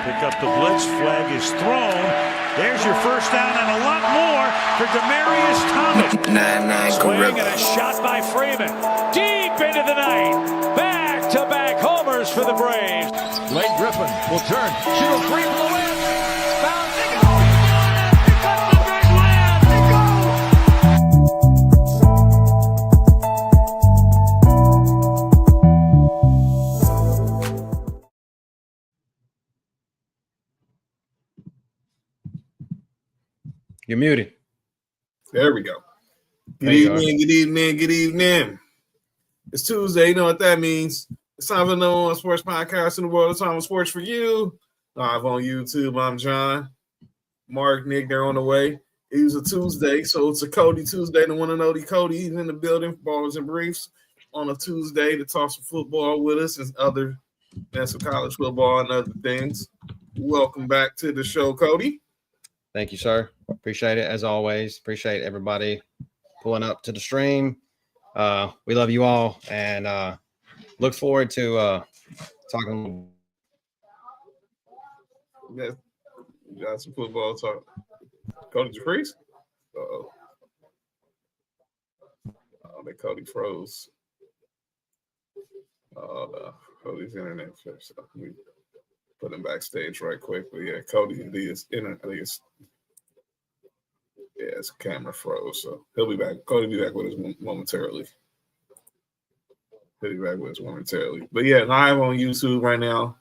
Pick up the blitz. Flag is thrown. There's your first down and a lot more for Demaryius Thomas. Swing and a shot by Freeman. Deep into the night. Back-to-back homers for the Braves. Blake Griffin will turn. Shoot a three from the win. Bounce. They go. Pick up the big win. They go. You're muted. There we go. Good evening. It's Tuesday. You know what that means. It's time for the number one sports podcast in the world. It's time for Sports4U. Live on YouTube. I'm John. Mark, Nick, they're on the way. It was a Tuesday, so it's a Cody Tuesday. The one and only Cody. He's in the building, ballers and briefs, on a Tuesday to talk some football with us and some college football and other things. Welcome back to the show, Cody. Thank you, sir. Appreciate it, as always. Appreciate everybody pulling up to the stream. We love you all, and look forward to talking. Yeah, we got some football talk. Cody, did you freeze? Oh, that Cody froze. Cody's internet flipped, so we put him backstage right quick. But yeah, Cody is his camera froze, so he'll be back. Cody will be back with us momentarily. But yeah, live on YouTube right now.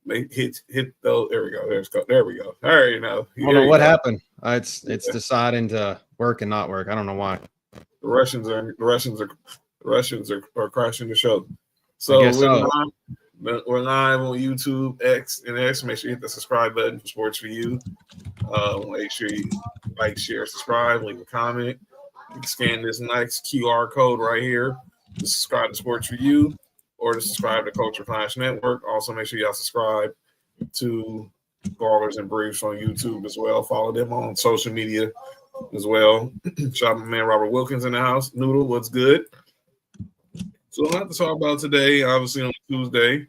Hit those. There we go. There we go. All right, now. I don't know what happened. It's deciding to work and not work. I don't know why. The Russians are crashing the show. So we're live on YouTube, X. Make sure you hit the subscribe button for Sports4U. Make sure you like, share, subscribe, leave a comment. You can scan this nice QR code right here to subscribe to Sports4U or to subscribe to Culture Flash Network. Also, make sure y'all subscribe to Ballers and Briefs on YouTube as well. Follow them on social media as well. Shout out my man Robert Wilkins in the house. Noodle, what's good? So a lot to talk about today, obviously on Tuesday,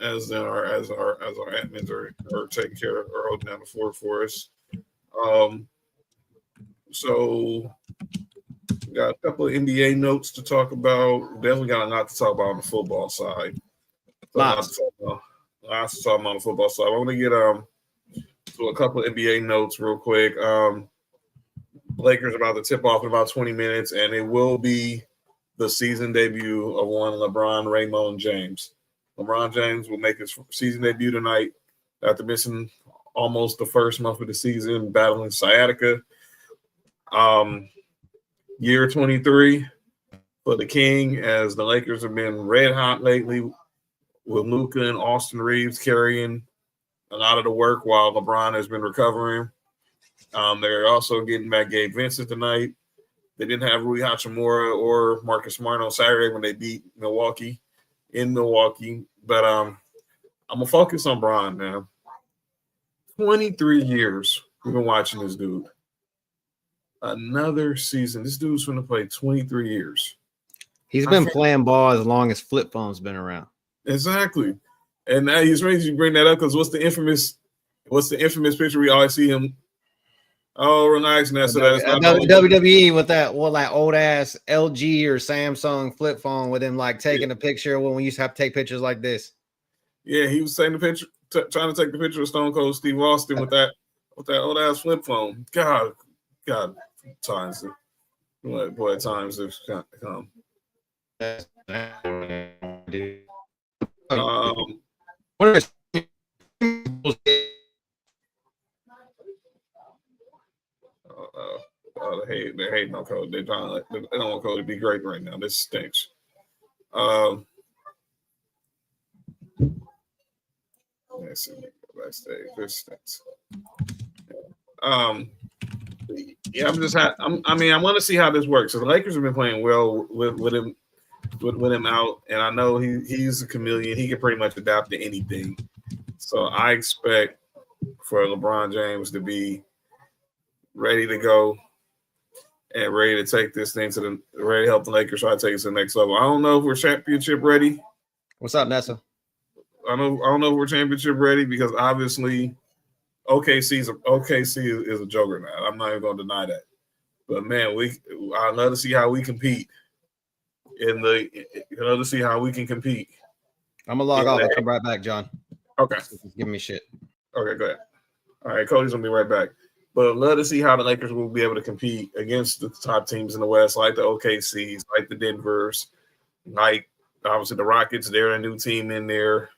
as our admins are taking care of or holding down the fort for us. So we got a couple of NBA notes to talk about. Definitely got a lot to talk about on the football side. Lots to talk about on the football side. I want to get to a couple of NBA notes real quick. Lakers are about to tip off in about 20 minutes, and it will be the season debut of one LeBron Raymond James. LeBron James will make his season debut tonight after missing almost the first month of the season, battling sciatica. Year 23 for the King, as the Lakers have been red hot lately with Luka and Austin Reeves carrying a lot of the work while LeBron has been recovering. They're also getting back Gabe Vincent tonight. They didn't have Rui Hachimura or Marcus Smart on Saturday when they beat Milwaukee in Milwaukee. But I'm going to focus on Bron now. 23 years we've been watching this dude. Another season. This dude's going to play 23 years. He's been playing ball as long as flip phone's been around. Exactly. And now he's ready to bring that up because what's the infamous picture we always see him? Oh, relax, Nessa. WWE with that old ass LG or Samsung flip phone with him taking a picture when we used to have to take pictures like this. Yeah, he was taking the picture, trying to take the picture of Stone Cold Steve Austin with that old ass flip phone. God, times, boy, times have come. They're hating on Cody. They don't want Cody to be great right now. This stinks. Let's see. Backstage. This stinks. Yeah, I want to see how this works. So the Lakers have been playing well with him out, and I know he's a chameleon. He can pretty much adapt to anything. So I expect for LeBron James to be ready to go and ready to take this thing ready to help the Lakers try to take it to the next level. I don't know if we're championship ready. What's up, Nessa? I don't know if we're championship ready because obviously OKC is a juggernaut. I'm not even going to deny that. But man, I'd love to see how we compete. I'd love to see how we can compete. I'm gonna log off. I'll come right back, John. Okay. Give me shit. Okay, go ahead. All right, Cody's gonna be right back. But I'd love to see how the Lakers will be able to compete against the top teams in the West, like the OKCs, like the Denvers, like obviously the Rockets. They're a new team in there.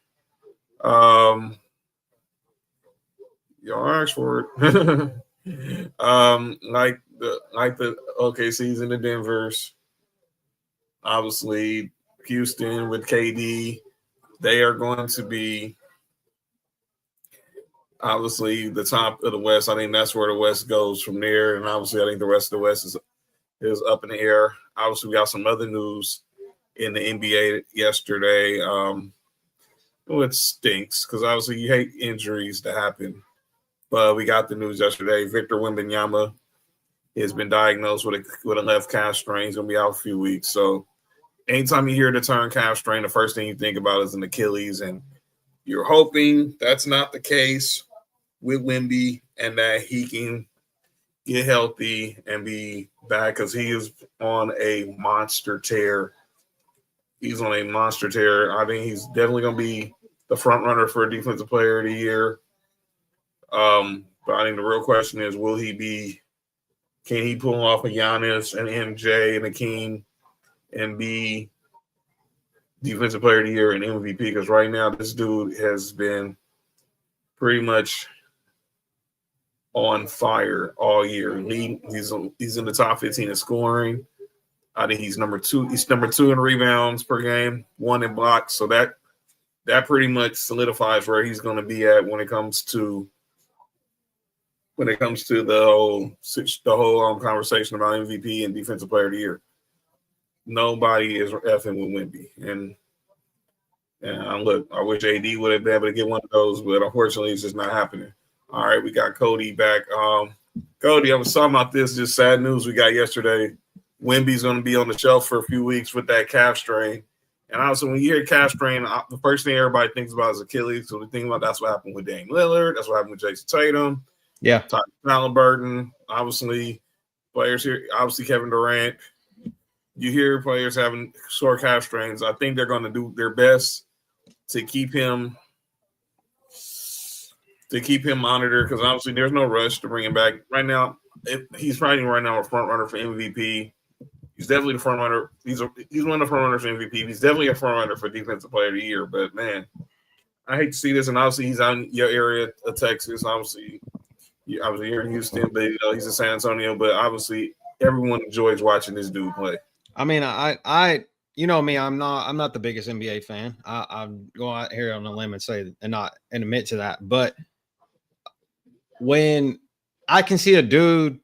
Y'all asked for it. Like the OKCs and the Denvers. Obviously, Houston with KD, they are going to be obviously the top of the West. I think that's where the West goes from there. And obviously, I think the rest of the West is up in the air. Obviously, we got some other news in the NBA yesterday. It stinks because obviously you hate injuries to happen. But we got the news yesterday. Victor Wembanyama has been diagnosed with a left calf strain. He's going to be out a few weeks. So anytime you hear the term calf strain, the first thing you think about is an Achilles. And you're hoping that's not the case with Wemby and that he can get healthy and be back because he is on a monster tear. He's on a monster tear. I think he's definitely going to be the front runner for Defensive Player of the Year. But I think the real question is, can he pull off a Giannis and MJ and Akeem and be Defensive Player of the Year and MVP? Because right now this dude has been pretty much on fire all year. He's in the top 15 in scoring. I think he's number 2. He's number 2 in rebounds per game, 1 in blocks. So that pretty much solidifies where he's going to be at when it comes to the whole conversation about MVP and Defensive Player of the Year. Nobody is effing with Wemby. And look, I wish AD would have been able to get one of those, but unfortunately it's just not happening. All right, we got Cody back. Cody, I was talking about this, just sad news we got yesterday. Wemby's going to be on the shelf for a few weeks with that calf strain. And also, when you hear calf strain, the first thing everybody thinks about is Achilles. So we think about that's what happened with Dame Lillard. That's what happened with Jason Tatum. Yeah. Halliburton. Obviously, players here. Obviously, Kevin Durant. You hear players having sore calf strains. I think they're going to do their best to keep him monitored because obviously there's no rush to bring him back right now. He's probably right now a front runner for MVP. He's definitely the front runner. He's one of the front runners for MVP. He's definitely a front runner for Defensive Player of the Year. But man, I hate to see this. And obviously he's out in your area of Texas. Obviously here in Houston, but he's in San Antonio. But obviously everyone enjoys watching this dude play. I mean, I you know me, I'm not the biggest NBA fan. I'm go out here on a limb and say and admit to that. But when I can see a dude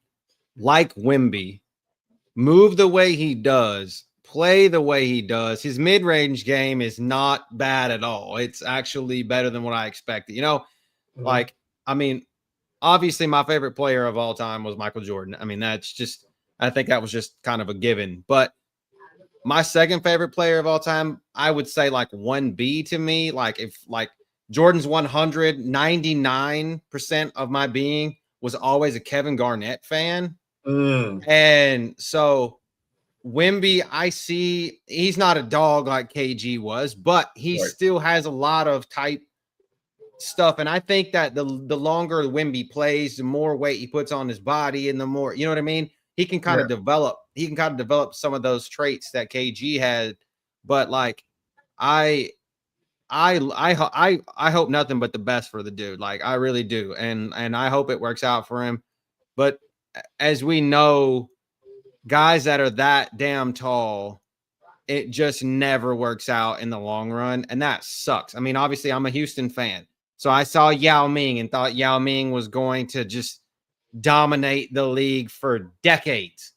like Wemby move the way he does, play the way he does, his mid-range game is not bad at all. It's actually better than what I expected. Like, I mean, obviously my favorite player of all time was Michael Jordan. I mean, I think that was just kind of a given. But my second favorite player of all time, I would say like 1B to me. Like if like Jordan's 199% of my being was always a Kevin Garnett fan. And so Wemby, I see he's not a dog like KG was, but he still has a lot of type stuff. And I think that the longer Wemby plays, the more weight he puts on his body and the more, you know what I mean? He can kind of develop some of those traits that KG had. But like, I hope nothing but the best for the dude. Like I really do. And I hope it works out for him. But as we know, guys that are that damn tall, it just never works out in the long run. And that sucks. I mean, obviously I'm a Houston fan. So I saw Yao Ming and thought Yao Ming was going to just dominate the league for decades.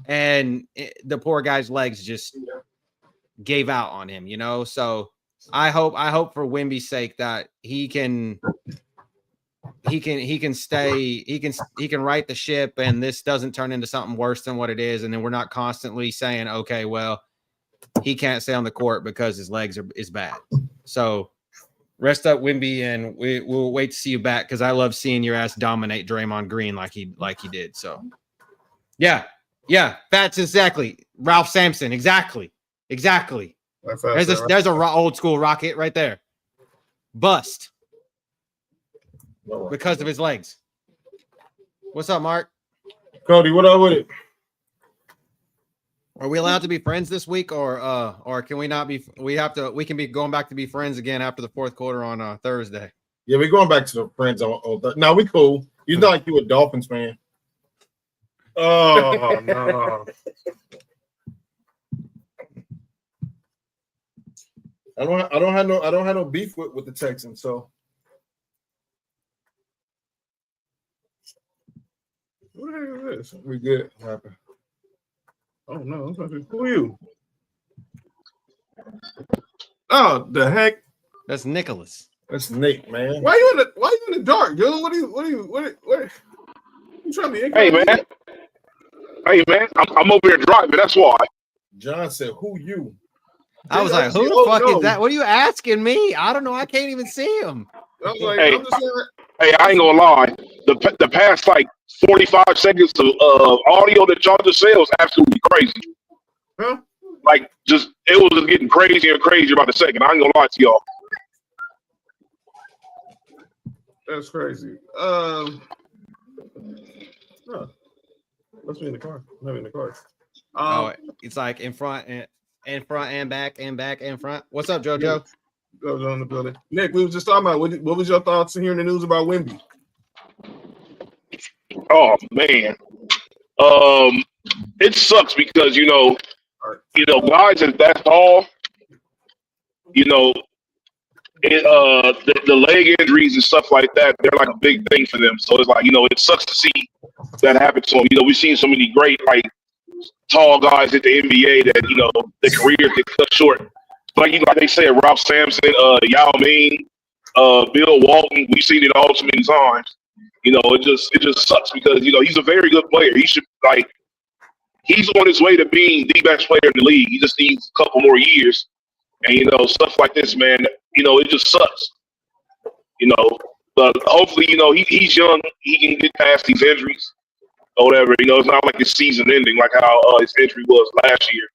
And the poor guy's legs just gave out on him, So I hope for Wemby's sake that he can stay, he can right the ship and this doesn't turn into something worse than what it is. And then we're not constantly saying, okay, well, he can't stay on the court because his legs is bad. So Rest up, Wimby, and we'll wait to see you back because I love seeing your ass dominate Draymond Green like he did. So, yeah, that's exactly Ralph Sampson. Exactly. There's a old school Rocket right there. Bust because of his legs. What's up, Mark? Cody, what up with it? Are we allowed to be friends this week, or can we not be? We can be going back to be friends again after the fourth quarter on Thursday. Yeah, we're going back to the friends on no, we cool. You not like you a Dolphins fan. Oh no. I don't have no beef with the Texans, so What the heck is this? we good. What happened? Oh no, who are you? Oh, the heck! That's Nicholas. That's Nate, man. Why you in the dark, dude? What are you trying to be? Hey man, I'm over here driving. That's why. John said, "Who you?" I was like, "Who the fuck is that? What are you asking me? I don't know. I can't even see him." I was like, Hey, I'm just saying. Hey, I ain't gonna lie. The past like 45 seconds of audio that y'all just said was absolutely crazy. Huh? Like, it was just getting crazier and crazier by the second. I ain't gonna lie to y'all. That's crazy. Let's be in the car. I'm in the car. It's like in front and back and back and front. What's up, JoJo? Goes on the building. Nick, we were just talking about what was your thoughts hearing the news about Wimby? Oh man, it sucks because guys that's all. The leg injuries and stuff like that, they're like a big thing for them. So it's like, it sucks to see that happen to them. We've seen so many great, like, tall guys at the NBA that, their careers get cut short. Like, like they say, Ralph Sampson, Yao Ming, Bill Walton, we've seen it all too many times. It just sucks because, he's a very good player. He should, he's on his way to being the best player in the league. He just needs a couple more years. And, stuff like this, man, it just sucks. But hopefully, he's young. He can get past these injuries or whatever. It's not like his season ending like how his injury was last year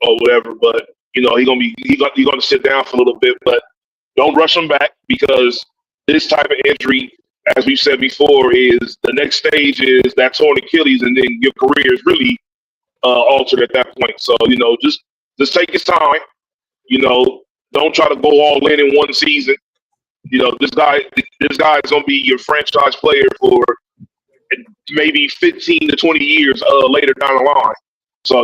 or whatever. But, he's gonna sit down for a little bit. But don't rush him back because this type of injury, as we've said before, is the next stage is that torn Achilles, and then your career is really altered at that point. So, just take his time. Don't try to go all in one season. This guy is going to be your franchise player for maybe 15 to 20 years later down the line. So,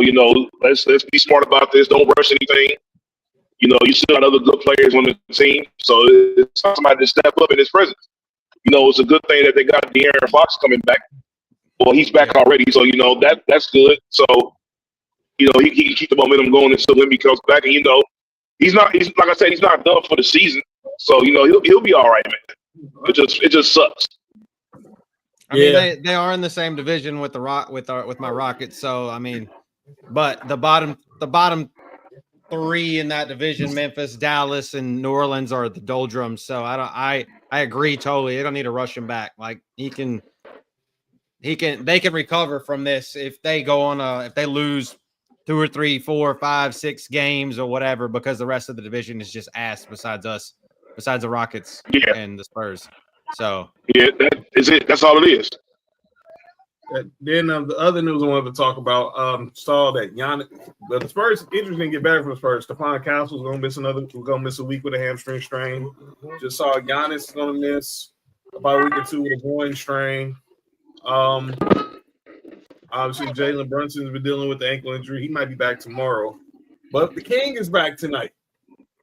let's be smart about this. Don't rush anything. You still got other good players on the team. So it's somebody to step up in his presence. It's a good thing that they got De'Aaron Fox coming back. Well, he's back already. So, that's good. So, he can keep the momentum going until Wimby comes back. And, he's like I said, he's not done for the season. So, he'll be all right, man. It just sucks. I mean, they are in the same division with with my Rockets. So, I mean, but the bottom three in that division, Memphis, Dallas, and New Orleans, are the doldrums. So I agree totally. They don't need to rush him back. Like they can recover from this if they go on if they lose 2 or 3, 4, 5, 6 games or whatever, because the rest of the division is just ass besides the Rockets and the Spurs. So that is it. That's all it is. Then the other news I wanted to talk about, saw that Giannis, the Spurs, injuries didn't get better from the Spurs. Stephon Castle's going to miss a week with a hamstring strain. Just saw Giannis is going to miss about a week or 2 with a groin strain. Obviously, Jalen Brunson's been dealing with the ankle injury. He might be back tomorrow. But the King is back tonight.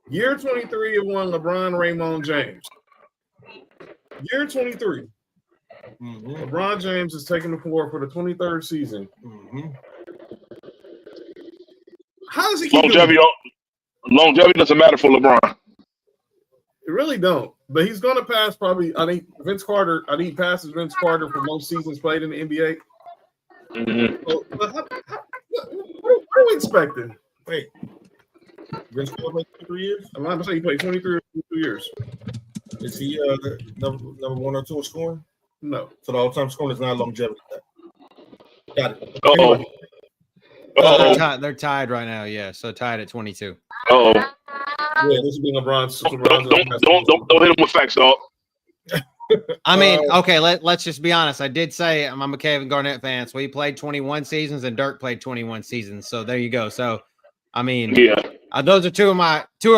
Year 23 of one LeBron Raymond James. Year 23. Mm-hmm. LeBron James is taking the floor for the 23rd season. Mm-hmm. How does he keep longevity doesn't matter for LeBron. It really don't. But he's going to pass probably, I think he passes Vince Carter for most seasons played in the NBA. Mm-hmm. So, but what are we expecting? Wait. Vince Carter played 3 years. I'm not gonna say he played 23 or 22 years. Is he number 1 or 2 in scoring? No. So the all-time scoring is not longevity. Got it. Uh-oh. Anyway, They're tied right now. Yeah, so tied at 22. Uh-oh. yeah, this has been LeBron's. Don't hit him with facts, dog. I mean, okay, let's just be honest. I did say I'm a Kevin Garnett fan, so he played 21 seasons and Dirk played 21 seasons. So there you go. So, I mean, yeah, those are two of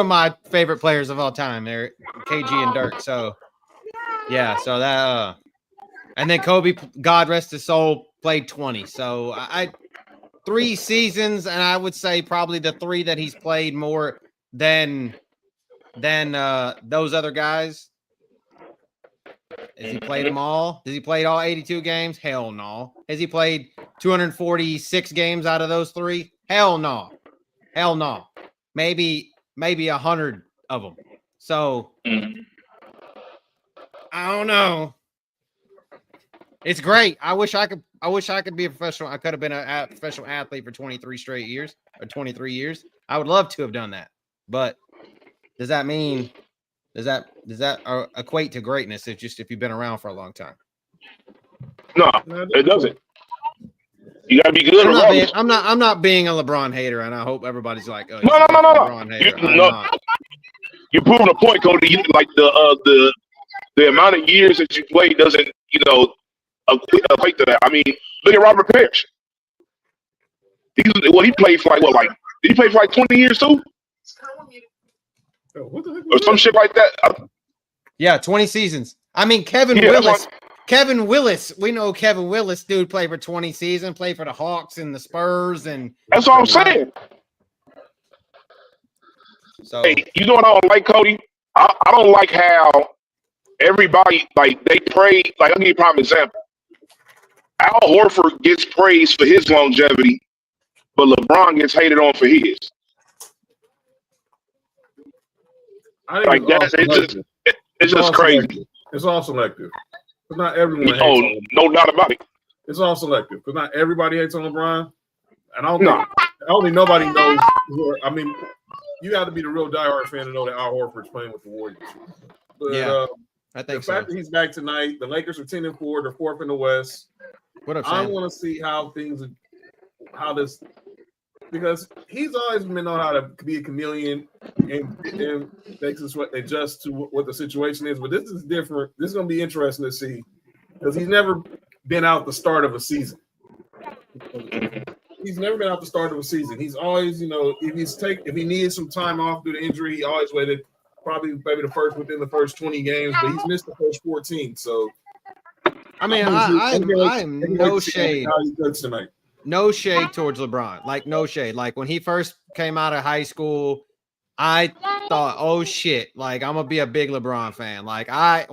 my favorite players of all time. They're KG and Dirk. So, yeah, so that and then Kobe, God rest his soul, played 20. So I 3 seasons, and I would say probably the 3 that he's played more than those other guys. Has he played them all? Has he played all 82 games? Hell no. Has he played 246 games out of those 3? Hell no. Hell no. Maybe 100 of them. So I don't know. It's great. I wish I could be a professional. I could have been a professional athlete for 23 straight years or 23 years. I would love to have done that. But does that equate to greatness if you've been around for a long time? no, it doesn't. You gotta be good. I'm not being a LeBron hater, and I hope everybody's like, oh, no. LeBron hater. You're proving a point, Cody. You, like the amount of years that you played doesn't equate to that. I mean, look at Robert Parrish. He played for did he play for like 20 years too? What the heck Or some shit like that. Yeah, 20 seasons. I mean, Kevin Willis. We know Kevin Willis, dude, played for 20 seasons, played for the Hawks and the Spurs, and that's what I'm saying. So, hey, you know what I don't like, Cody? I don't like how everybody they pray. Like, I'll give you a prime example. Al Horford gets praised for his longevity, but LeBron gets hated on for his. Like that, it's just crazy. Selective. It's all selective. But not everyone hates Oh, on LeBron. no doubt about it. It's all selective. Because not everybody hates on LeBron. And I don't think nobody knows. I mean, you have to be the real diehard fan to know that Al Horford's playing with the Warriors. But, yeah, I think the fact that he's back tonight, the Lakers are 10-4, they're 4th in the West. What up, I Sam? want to see how this, because he's always been on how to be a chameleon and makes us adjust to what the situation is. But this is different. This is going to be interesting to see because he's never been out the start of a season. He's never been out the start of a season. He's always, if he needed some time off due to injury, he always waited probably maybe within the first 20 games, but he's missed the first 14. So, I mean, I'm no shade. How he looks tonight. No shade towards LeBron. Like, no shade. Like, when he first came out of high school, I thought, oh, shit. Like, I'm going to be a big LeBron fan. Like, I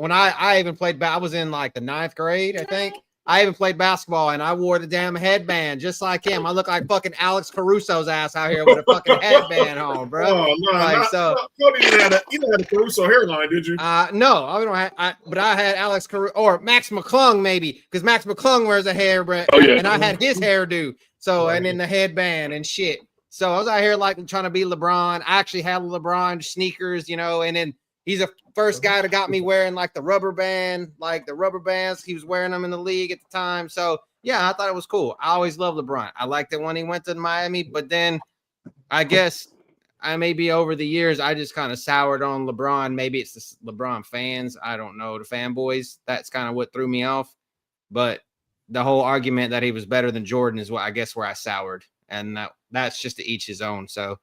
even played, I was in, like, the 9th grade, I think. I even played basketball, and I wore the damn headband just like him. I look like fucking Alex Caruso's ass out here with a fucking headband on, bro. Oh, no. You didn't have a Caruso hairline, did you? No, I don't have, but I had Alex Caruso or Max McClung maybe, because Max McClung wears a hairband, and I had his hairdo. So, and then the headband and shit. So I was out here like trying to be LeBron. I actually had LeBron sneakers, and then he's the first guy that got me wearing like the rubber bands. He was wearing them in the league at the time. So yeah, I thought it was cool. I always loved LeBron. I liked it when he went to Miami, but then I guess maybe over the years, I just kind of soured on LeBron. Maybe it's the LeBron fans. I don't know, the fanboys. That's kind of what threw me off. But the whole argument that he was better than Jordan is where I soured. And that's just to each his own. So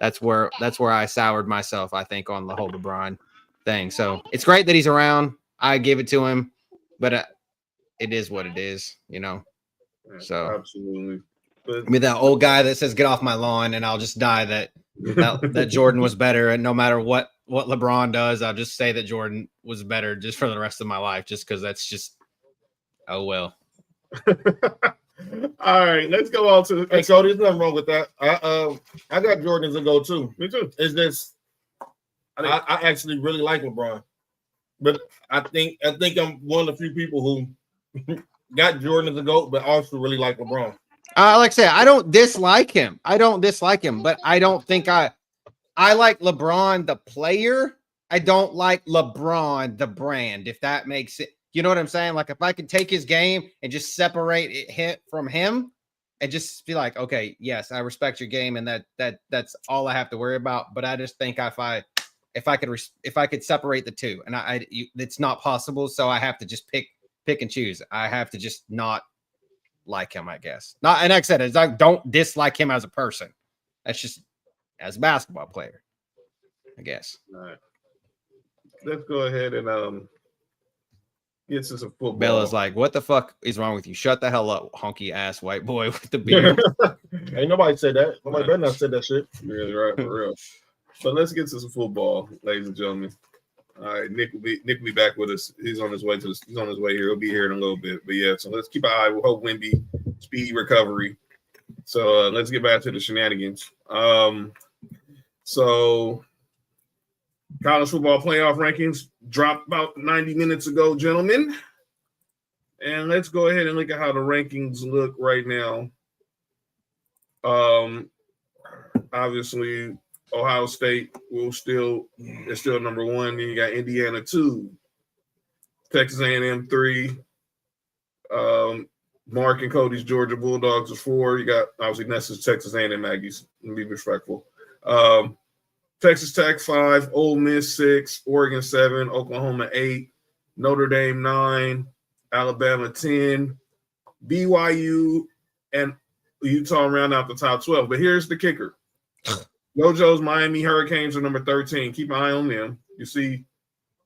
that's where I soured myself, I think, on the whole LeBron thing. So it's great that he's around. I give it to him, but it is what it is, So absolutely. I mean, that old guy that says "get off my lawn" and I'll just die that Jordan was better, and no matter what LeBron does, I'll just say that Jordan was better just for the rest of my life, just because that's just oh well. All right, let's go on to. Hey, so there's nothing wrong with that. I got Jordan as a go too. Me too. Is this? I actually really like LeBron, but I think I'm one of the few people who got Jordan as a GOAT, but also really like LeBron. Like I said, I don't dislike him. But I don't think I like LeBron the player. I don't like LeBron the brand, if that makes it. You know what I'm saying? Like if I could take his game and just separate it from him and just be like, okay, yes, I respect your game, and that's all I have to worry about. But I just think if I could separate the two, and it's not possible, so I have to just pick and choose. I have to just not like him, I guess. Not, and like I said, it's like don't dislike him as a person. That's just as a basketball player, I guess. All right. Let's go ahead and get to some football. Bella's like, what the fuck is wrong with you? Shut the hell up, honky ass white boy with the beard. Ain't nobody said that. Nobody better not said that shit. Yeah, right, for real. So let's get to some football, ladies and gentlemen. All right, Nick will be back with us. He's on his way here. He'll be here in a little bit. But yeah, so let's keep an eye. We hope Wemby speedy recovery. So let's get back to the shenanigans. So college football playoff rankings dropped about 90 minutes ago, gentlemen. And let's go ahead and look at how the rankings look right now. Obviously, Ohio State is still number one. Then you got Indiana 2, Texas A&M 3, Mark and Cody's Georgia Bulldogs is 4. You got obviously Nessa's Texas A&M Aggies. Let me be respectful. Texas Tech 5, Ole Miss 6, Oregon 7, Oklahoma 8, Notre Dame 9, Alabama 10, BYU and Utah round out the top 12. But here's the kicker. JoJo's Miami Hurricanes are number 13. Keep an eye on them. You see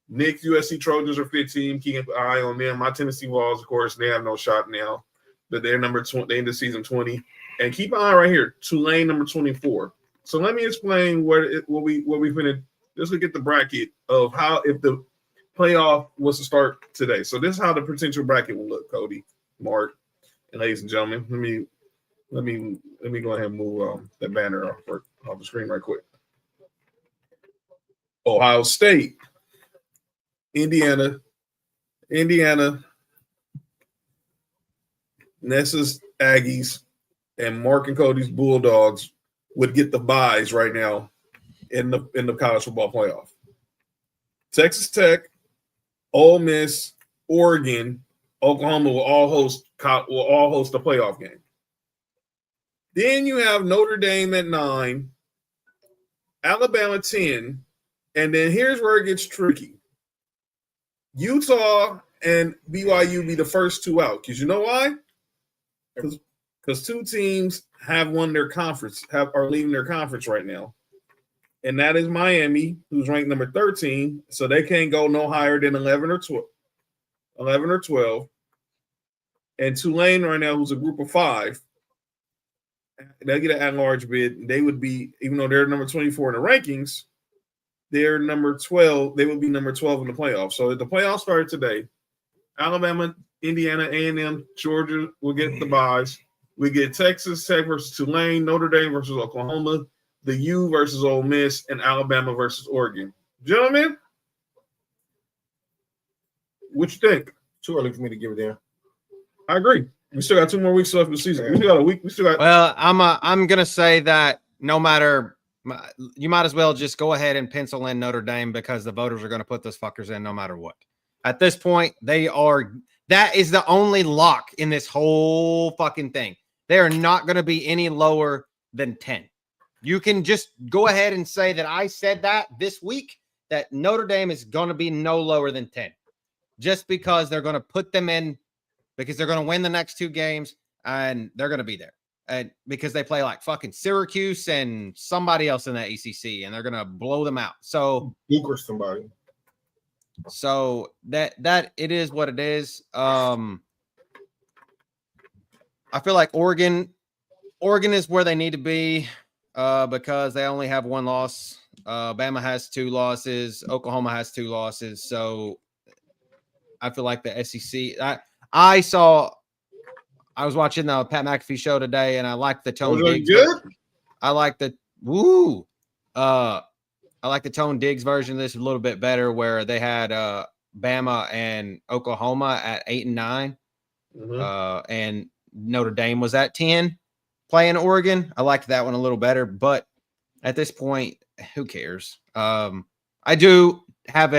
Nick's USC Trojans are 15. Keep an eye on them. My Tennessee Vols, of course, they have no shot now. But they're number 20. They end the season 20. And keep an eye right here. Tulane number 24. So let me explain what we finna. Let's look at the bracket of how if the playoff was to start today. So this is how the potential bracket will look, Cody, Mark, and ladies and gentlemen. Let me go ahead and move that banner off the screen right quick. Ohio State, Indiana, Nessa's Aggies, and Mark and Cody's Bulldogs would get the buys right now in the college football playoff. Texas Tech, Ole Miss, Oregon, Oklahoma will all host a playoff game. Then you have Notre Dame at 9, Alabama 10, and then here's where it gets tricky. Utah and BYU be the first two out. Because you know why? Because two teams have won their conference, are leaving their conference right now. And that is Miami, who's ranked number 13. So they can't go no higher than 11 or 12. And Tulane right now, who's a group of 5, they get an at-large bid. They would be, even though they're number 24 in the rankings, they're number 12. They would be number 12 in the playoffs. So if the playoffs started today, Alabama, Indiana, A&M, Georgia will get the buys. We get Texas Tech versus Tulane, Notre Dame versus Oklahoma, the U versus Ole Miss, and Alabama versus Oregon. Gentlemen, what you think? Too early for me to give it there. I agree. We still got 2 more weeks left in the season. We still got a week. Well, I'm gonna say that no matter, you might as well just go ahead and pencil in Notre Dame because the voters are going to put those fuckers in no matter what. At this point, that is the only lock in this whole fucking thing. They are not going to be any lower than 10. You can just go ahead and say that I said that this week, that Notre Dame is going to be no lower than 10, just because they're going to put them in, because they're going to win the next 2 games and they're going to be there. And because they play like fucking Syracuse and somebody else in the ACC, and they're going to blow them out. So Duke or somebody. So that it is what it is. I feel like Oregon is where they need to be because they only have 1 loss. Bama has 2 losses. Oklahoma has 2 losses. So I feel like the SEC. I was watching the Pat McAfee show today, and I like the Tone Diggs. I like the Tone Diggs version of this a little bit better, where they had Bama and Oklahoma at 8 and 9, and Notre Dame was at 10 playing Oregon. I liked that one a little better, but at this point, who cares? I do have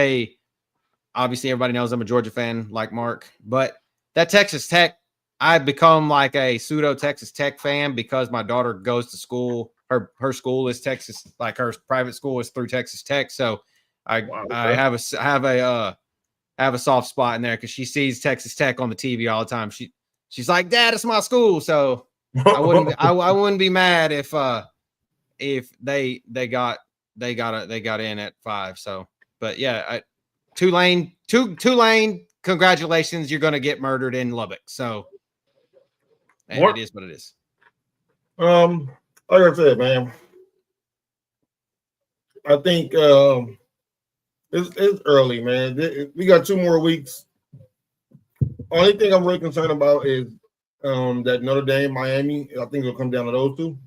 obviously everybody knows I'm a Georgia fan like Mark, but that Texas Tech, I've become like a pseudo Texas Tech fan because my daughter goes to school. Her school is Texas, like her private school is through Texas Tech. So I have a soft spot in there because she sees Texas Tech on the TV all the time. She's like, Dad, it's my school. So I wouldn't be mad if they got in at 5. So, but yeah, Tulane, congratulations, you're going to get murdered in Lubbock. So, and it is what it is. Like I said, man, I think it's early, man. We got 2 more weeks. Only thing I'm really concerned about is that Notre Dame, Miami. I think it'll come down to those 2.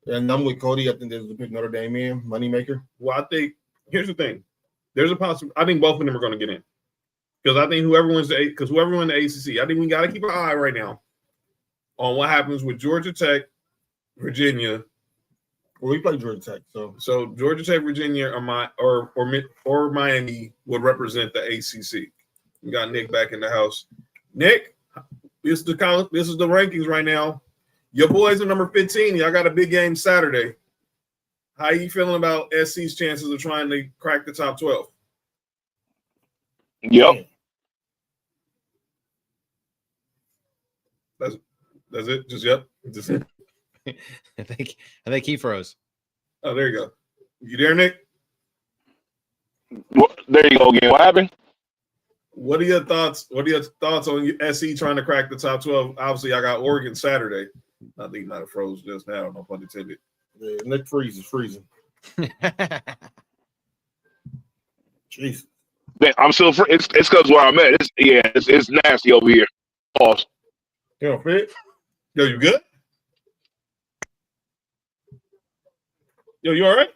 And I'm with Cody. I think there's a big Notre Dame in moneymaker. Well, I think here's the thing. There's a possible. I think both of them are going to get in because I think whoever wins the ACC, I think we got to keep an eye right now on what happens with Georgia Tech, Virginia. Well, we play Georgia Tech, so Georgia Tech, Virginia, or Miami would represent the ACC. We got Nick back in the house. Nick, this is the rankings right now. Your boys are number 15. Y'all got a big game Saturday. How are you feeling about SC's chances of trying to crack the top 12? Yep. That's it. Just yep. Just it. I think he froze. Oh, there you go. You there, Nick? Well, there you go again. What happened? What are your thoughts? What are your thoughts on SC trying to crack the top 12? Obviously, I got Oregon Saturday. I think he might have froze just now. I don't know if I intended. Yeah, Nick Freeze is freezing. Jeez. I'm still. It's because where I'm at. It's nasty over here. Pause. You don't fit? Yo, you good? Yo, you all right?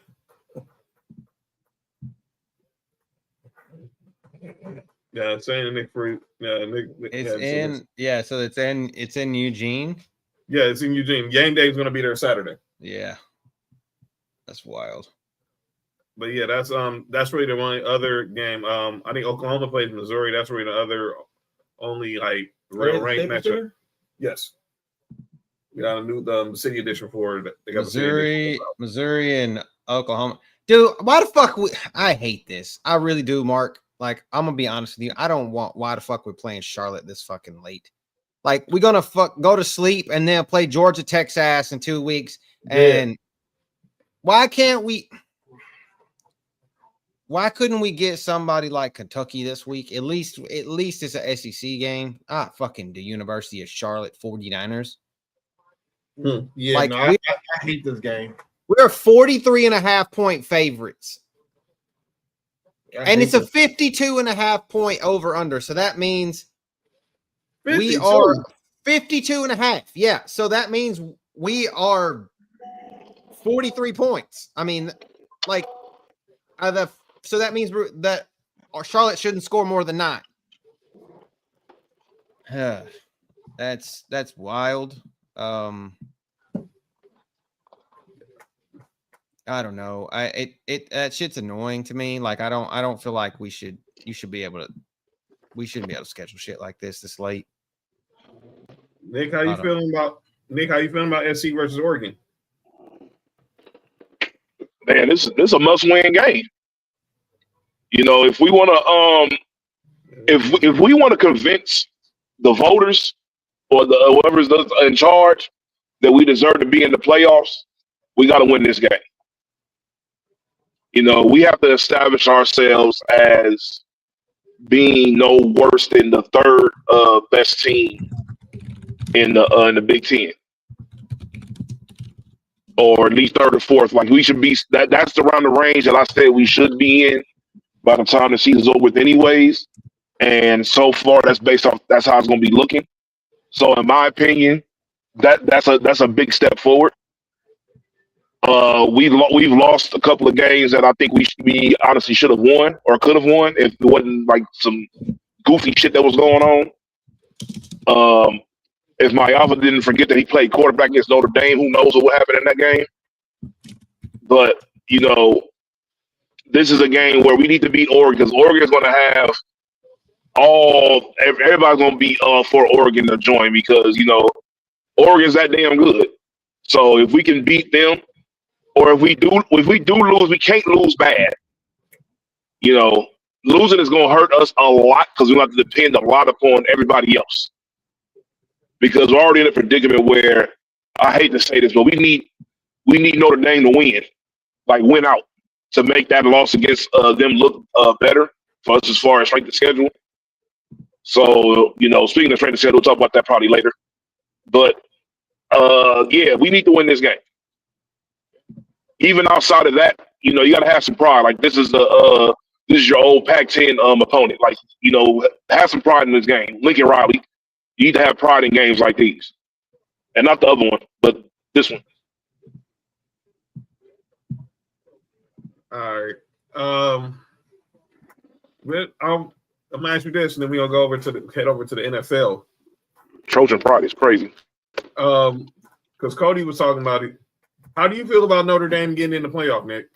Yeah, saying Nick Free. Yeah, Nick. So it's in Eugene. Yeah, it's in Eugene. Game day is going to be there Saturday. Yeah, that's wild. But yeah, that's really the one other game. I think Oklahoma plays Missouri. That's really the other only like real ranked matchup. Yes. We got a new City Edition for it. They got Missouri and Oklahoma. Dude, why the fuck I hate this. I really do, Mark. Like, I'm gonna be honest with you. I don't want why the fuck we're playing Charlotte this fucking late. Like, we're gonna go to sleep and then play Georgia Texas in 2 weeks. And why couldn't we get somebody like Kentucky this week? At least it's an SEC game. Fucking the University of Charlotte 49ers. Yeah, like, I hate this game. We're 43.5 point favorites. And it's a 52.5 point over under. So that means 52. We are 52.5. Yeah. So that means we are 43 points. I mean, like, so that means that Charlotte shouldn't score more than 9. That's wild. I don't know. That shit's annoying to me. Like, I don't feel like we shouldn't be able to schedule shit like this late. Nick, how you feeling about SC versus Oregon? Man, this is a must-win game. You know, if we want to if we want to convince the voters or the whoever's in charge that we deserve to be in the playoffs, we got to win this game. You know, we have to establish ourselves as being no worse than the third best team in the Big Ten, or at least third or fourth. Like, we should be. That's around the range that I said we should be in by the time the season's over with, anyways. And so far, that's how it's going to be looking. So, in my opinion, that's a big step forward. We've lost a couple of games that I think we honestly should have won or could have won if it wasn't like some goofy shit that was going on. If Mayava didn't forget that he played quarterback against Notre Dame, who knows what happened in that game. But you know, this is a game where we need to beat Oregon because Oregon's going to have everybody's going to be for Oregon to join because, you know, Oregon's that damn good. So if we can beat them, or if we do lose, we can't lose bad. You know, losing is going to hurt us a lot because we have to depend a lot upon everybody else. Because we're already in a predicament where I hate to say this, but we need Notre Dame to win, like win out, to make that loss against them look better for us as far as strength of schedule. So, you know, speaking of strength of schedule, we'll talk about that probably later. But yeah, we need to win this game. Even outside of that, you know, you got to have some pride. Like this is your old Pac-10 opponent. Like, you know, have some pride in this game. Lincoln Riley, you need to have pride in games like these, and not the other one, but this one. All right. I'm gonna ask you this, and then we're gonna head over to the NFL. Trojan pride is crazy. Because Cody was talking about it. How do you feel about Notre Dame getting in the playoff, Nick?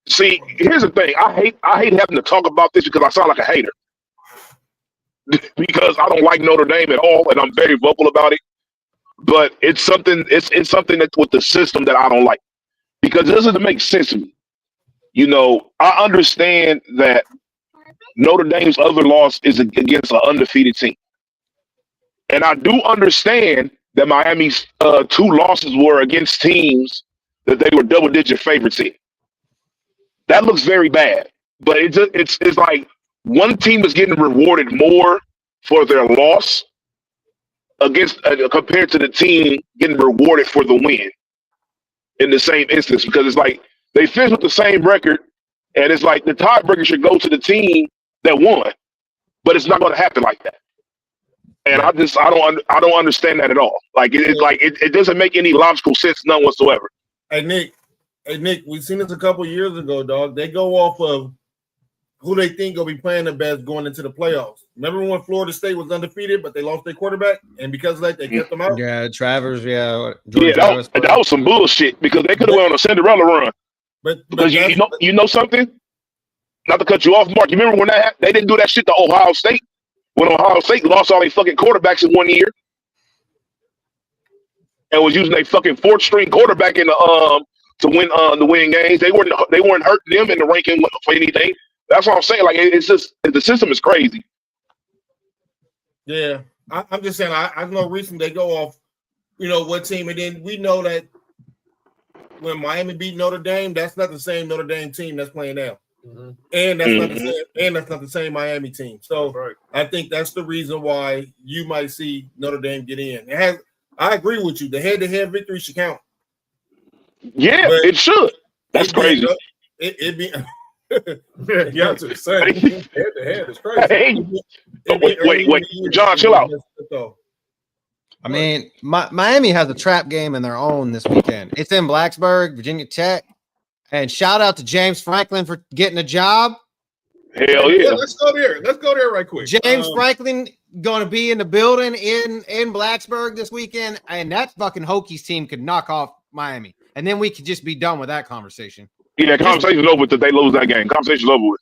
See, here's the thing. I hate having to talk about this because I sound like a hater. Because I don't like Notre Dame at all, and I'm very vocal about it. But it's something that's with the system that I don't like. Because it doesn't make sense to me. You know, I understand that Notre Dame's other loss is against an undefeated team. And I do understand that Miami's 2 losses were against teams that they were double-digit favorites in. That looks very bad. But it's like one team is getting rewarded more for their loss against compared to the team getting rewarded for the win in the same instance. Because it's like they finished with the same record, and it's like the tiebreaker should go to the team that won. But it's not going to happen like that. And I don't understand that at all. Like it doesn't make any logical sense, none whatsoever. Hey Nick, we've seen this a couple years ago, dog. They go off of who they think will be playing the best going into the playoffs. Remember when Florida State was undefeated, but they lost their quarterback, and because of that, they kept them out. Yeah, Travers. Yeah, that was some bullshit because they could have went on a Cinderella run. But you know something? Not to cut you off, Mark. You remember when they didn't do that shit to Ohio State? When Ohio State lost all their fucking quarterbacks in 1 year and was using their fucking 4th string quarterback in the to win games, they weren't hurting them in the ranking for anything. That's what I'm saying. Like it's just the system is crazy. Yeah, I'm just saying. I know recently they go off, you know, what team, and then we know that when Miami beat Notre Dame, that's not the same Notre Dame team that's playing now. Mm-hmm. And that's not the same Miami team. So right. I think that's the reason why you might see Notre Dame get in. I agree with you. The head-to-head victory should count. Yeah, but it should. That's crazy. It'd be. Yeah, to say head-to-head is crazy. Wait, John, chill out. I mean, Miami has a trap game in their own this weekend. It's in Blacksburg, Virginia Tech. And shout out to James Franklin for getting a job. Hell yeah. Let's go there right quick. James Franklin going to be in the building in Blacksburg this weekend. And that fucking Hokies team could knock off Miami. And then we could just be done with that conversation. Yeah, conversation's over if they lose that game. Conversation's over with.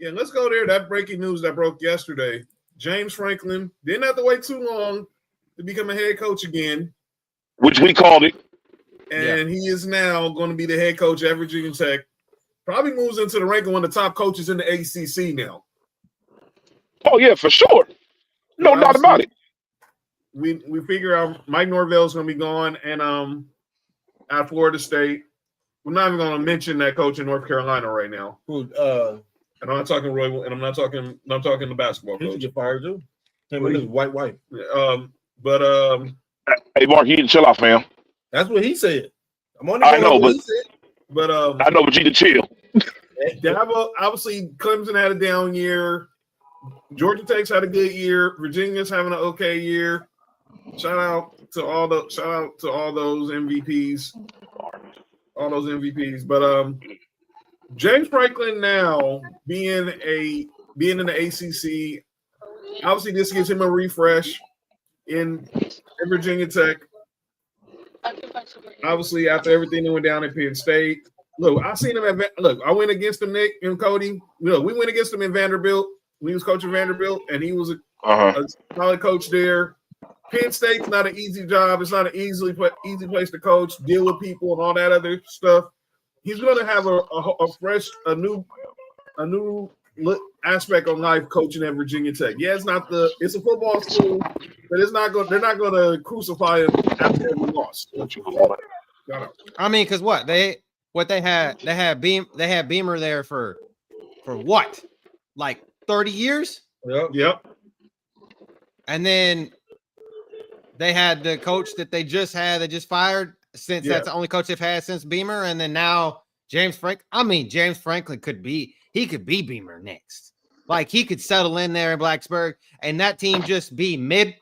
Yeah, let's go there. That breaking news that broke yesterday. James Franklin didn't have to wait too long to become a head coach again. Which we called it. And he is now going to be the head coach at Virginia Tech. Probably moves into the ranking one of the top coaches in the ACC now. Oh, yeah, for sure. No doubt about it. We figure out Mike Norvell's going to be gone and at Florida State. We're not even going to mention that coach in North Carolina right now. And I'm not talking Roy, and I'm talking the basketball coach. He get fired too. Him with his white. Hey, Mark, you need to chill out, fam. That's what he said. I know, but you need to chill. Obviously, Clemson had a down year. Georgia Tech's had a good year. Virginia's having an okay year. Shout out to all those MVPs. But James Franklin now being in the ACC, obviously this gives him a refresh in Virginia Tech. obviously after everything that went down at Penn State, look, I seen him I went against him, Nick and Cody. Look, we went against him in Vanderbilt when he was coaching Vanderbilt, and he was a solid coach there. Penn State's not an easy job. It's not an easy place to coach, deal with people, and all that other stuff. He's going to have a new aspect on life coaching at Virginia Tech. Yeah, it's a football school, but they're not going to crucify him after every loss. I mean, because they had Beamer there for what, like 30 years? Yep. And then they had the coach that they just fired, since that's the only coach they've had since Beamer. And then now James Franklin could be Beamer next. Like, he could settle in there in Blacksburg, and that team just be mid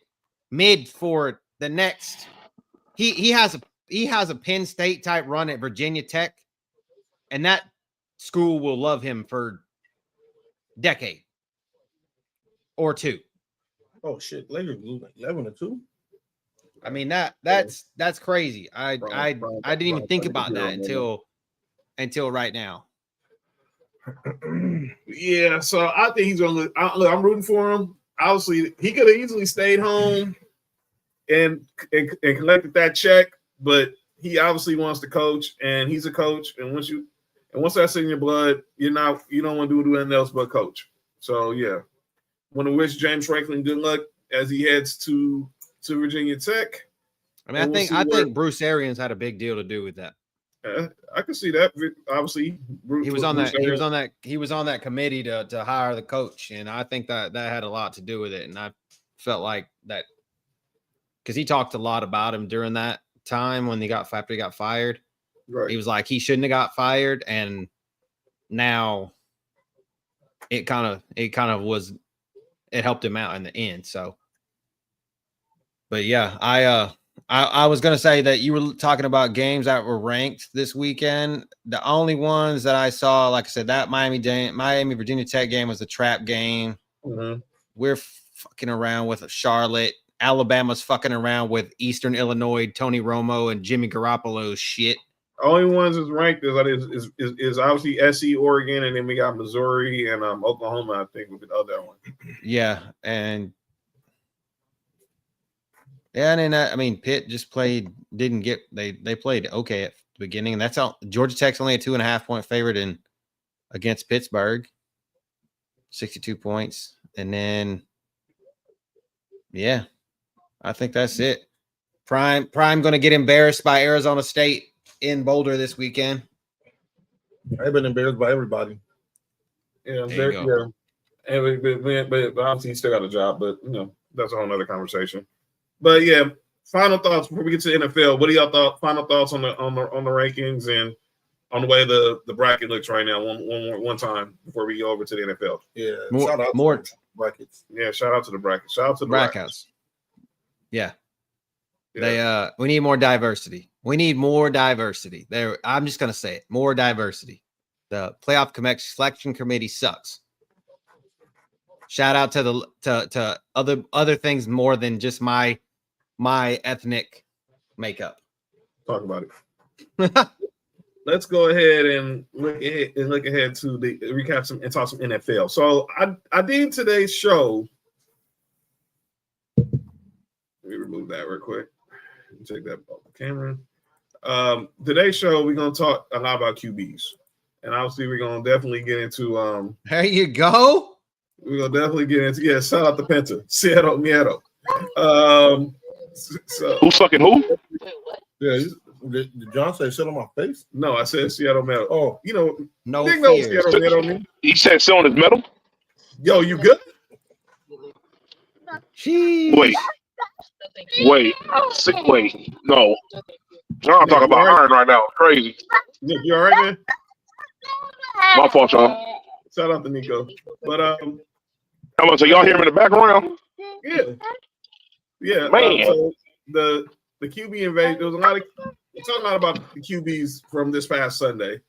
for the next. He has a Penn State type run at Virginia Tech, and that school will love him for a decade or two. Oh shit! Lakers lose 11-2. I mean, that's crazy. I didn't even think about that until right now. Yeah, so I think he's gonna look. I'm rooting for him. Obviously, he could have easily stayed home and collected that check, but he obviously wants to coach, and he's a coach. And once that's in your blood, you don't want to do anything else but coach. So yeah, want to wish James Franklin good luck as he heads to Virginia Tech. I mean, I think Bruce Arians had a big deal to do with that. I can see that. Obviously, he was on that committee to hire the coach, and I think that had a lot to do with it. And I felt like that because he talked a lot about him during that time after he got fired. Right. He was like, he shouldn't have got fired, and now it kind of helped him out in the end. So, but yeah, I was going to say that you were talking about games that were ranked this weekend. The only ones that I saw, like I said, that Miami Virginia Tech game was a trap game. Mm-hmm. We're fucking around with Charlotte. Alabama's fucking around with Eastern Illinois, Tony Romo and Jimmy Garoppolo shit. Only ones is ranked is obviously SC, Oregon, and then we got Missouri and Oklahoma, I think, with the other one. Yeah, and then I mean, Pitt just played. They played okay at the beginning, and that's all. Georgia Tech's only a 2.5-point favorite against Pittsburgh, 62 points, and then yeah, I think that's it. Prime going to get embarrassed by Arizona State in Boulder this weekend. I've been embarrassed by everybody. Yeah, but obviously he still got a job, but that's a whole other conversation. But yeah, final thoughts before we get to the NFL. What are y'all thoughts? Final thoughts on the rankings and on the way the bracket looks right now. One time before we go over to the NFL. Yeah, more brackets. Yeah, shout out to the brackets. Shout out to the brackets. Yeah. We need more diversity. There, I'm just gonna say it. More diversity. The playoff selection committee sucks. Shout out to other things more than just my ethnic makeup. Talk about it. Let's go ahead and look ahead to the recap and talk some NFL. So I did today's show. Let me remove that real quick. Take that off the camera. Today's show, we're gonna talk a lot about QBs, and obviously we're gonna definitely get into. There you go. We're gonna definitely get into shout out to Penta, Seattle Miedo. So who's fucking who? Yeah, did John say sit on my face? No, I said Seattle Meadow. Oh, no fear. Seattle Meadow mean? He said sit on his medal. Yo, you good? Wait. No. John talking about iron right now. Crazy. Nick, you all right, man? My fault, y'all. Shout out to Nico. But I'm gonna say y'all hear him in the background. Yeah. Man. So the QB invasion. There was we're talking a lot about the QBs from this past Sunday.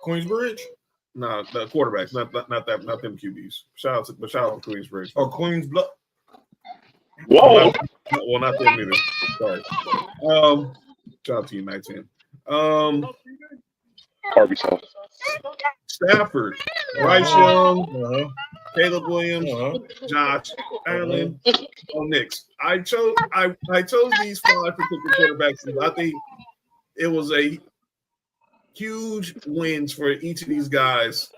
Queensbridge? No, the quarterbacks, not them QBs. Shout out to Queensbridge. Oh, Queensblood. Whoa. Well, not them either. Sorry. Shout out to you, 19. Arkansas. Stafford, Bryce Young, Caleb Williams, Josh Allen, Knicks. I chose these 5 particular quarterbacks. I think it was a huge wins for each of these guys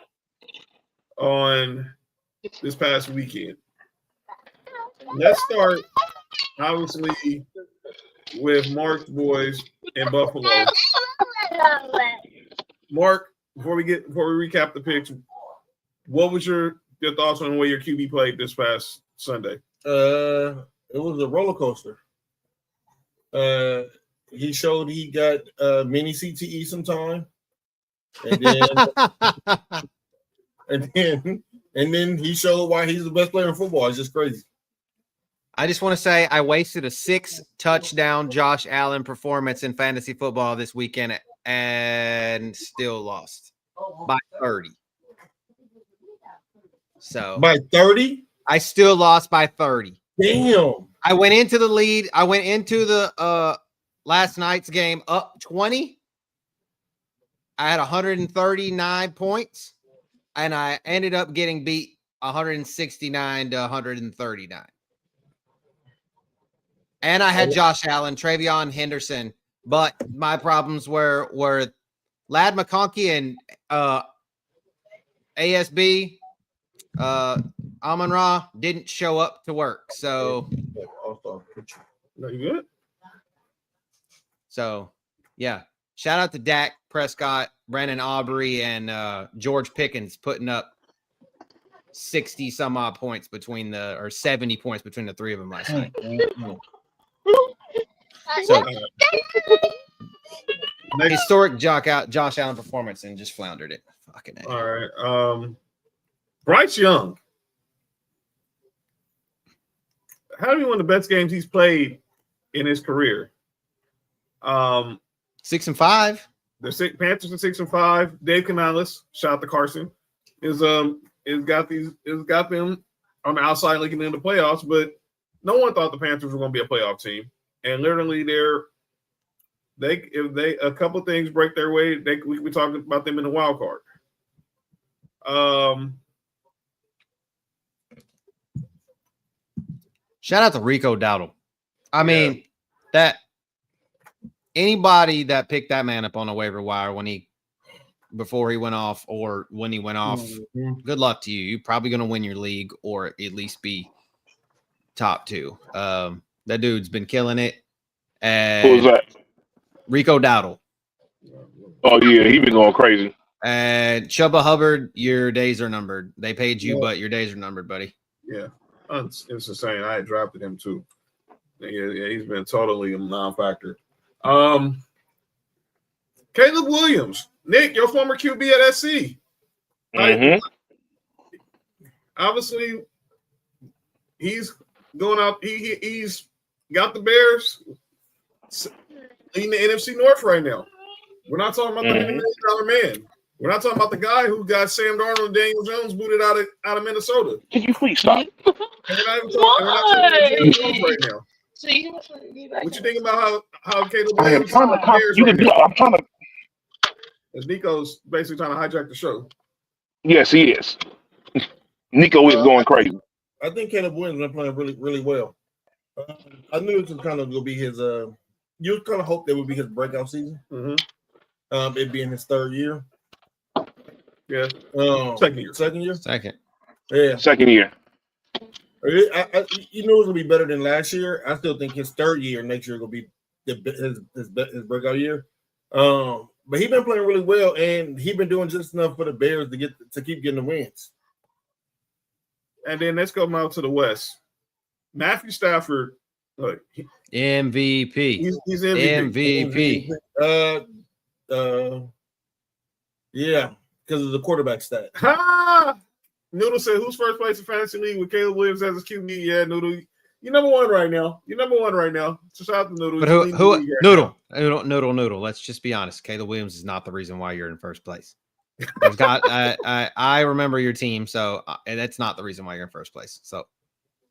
on this past weekend. Let's start, obviously, with Mark's boys in Buffalo. Mark, before we recap the picks, what was your thoughts on the way your QB played this past Sunday? It was a roller coaster. He showed he got mini CTE sometime, and then and then he showed why he's the best player in football. It's just crazy. I just want to say I wasted a 6-touchdown Josh Allen performance in fantasy football this weekend and still lost by 30. So By 30? I still lost by 30. Damn. I went into the lead. I went into the last night's game up 20. I had 139 points, and I ended up getting beat 169 to 139. And I had Josh Allen, Travion Henderson, but my problems were Lad McConkey and ASB Amon-Ra didn't show up to work. So No, you good? So yeah. Shout out to Dak Prescott, Brandon Aubrey, and George Pickens putting up 60 some odd points or 70 points between the three of them last night. So historic Josh Allen performance and just floundered it. Fucking A. All right. Bryce Young. How do you win the best games he's played in his career? 6-5. The Panthers are 6-5. Dave Canales, shout out to Carson, is got them on the outside looking into the playoffs, but no one thought the Panthers were going to be a playoff team. And literally, if a couple things break their way, we could be talking about them in the wild card. Shout out to Rico Dowdle. I mean, that anybody that picked that man up on the waiver wire before he went off or when he went off, good luck to you. You're probably going to win your league or at least be top 2. That dude's been killing it. And Who was that? Rico Dowdle. Oh, yeah. He been going crazy. And Chubba Hubbard, your days are numbered. They paid you, but your days are numbered, buddy. Yeah. It's insane. I had drafted him too. Yeah, he's been totally a non-factor. Caleb Williams. Nick, your former QB at SC. Mm-hmm. Obviously, he's going out. He's got the Bears leading the NFC North right now. We're not talking about the $1 million man. We're not talking about the guy who got Sam Darnold and Daniel Jones booted out of Minnesota. Can you please stop? And we're not talking about Daniel Jones right now. What you think about how Caleb Williams? I'm trying to. As Nico's basically trying to hijack the show. Yes, he is. Nico is going crazy. I think Caleb Williams been playing really, really well. I knew it was kind of going to be his. You kind of hope that would be his breakout season. Mm-hmm. It being his 3rd year. Yeah. Second year. Second. Yeah. Second year. You know it's gonna be better than last year. I still think his 3rd year next year will be his breakout year. But he's been playing really well, and he's been doing just enough for the Bears to keep getting the wins. And then let's go out to the West. Matthew Stafford, look, MVP. He's MVP. Yeah, because of the quarterback stat. Noodle said, "Who's first place in fantasy league with Caleb Williams as his QB?" Yeah, Noodle, you're number one right now. So shout out to Noodle. But who Noodle. Let's just be honest. Caleb Williams is not the reason why you're in first place. I remember your team, so that's not the reason why you're in first place. So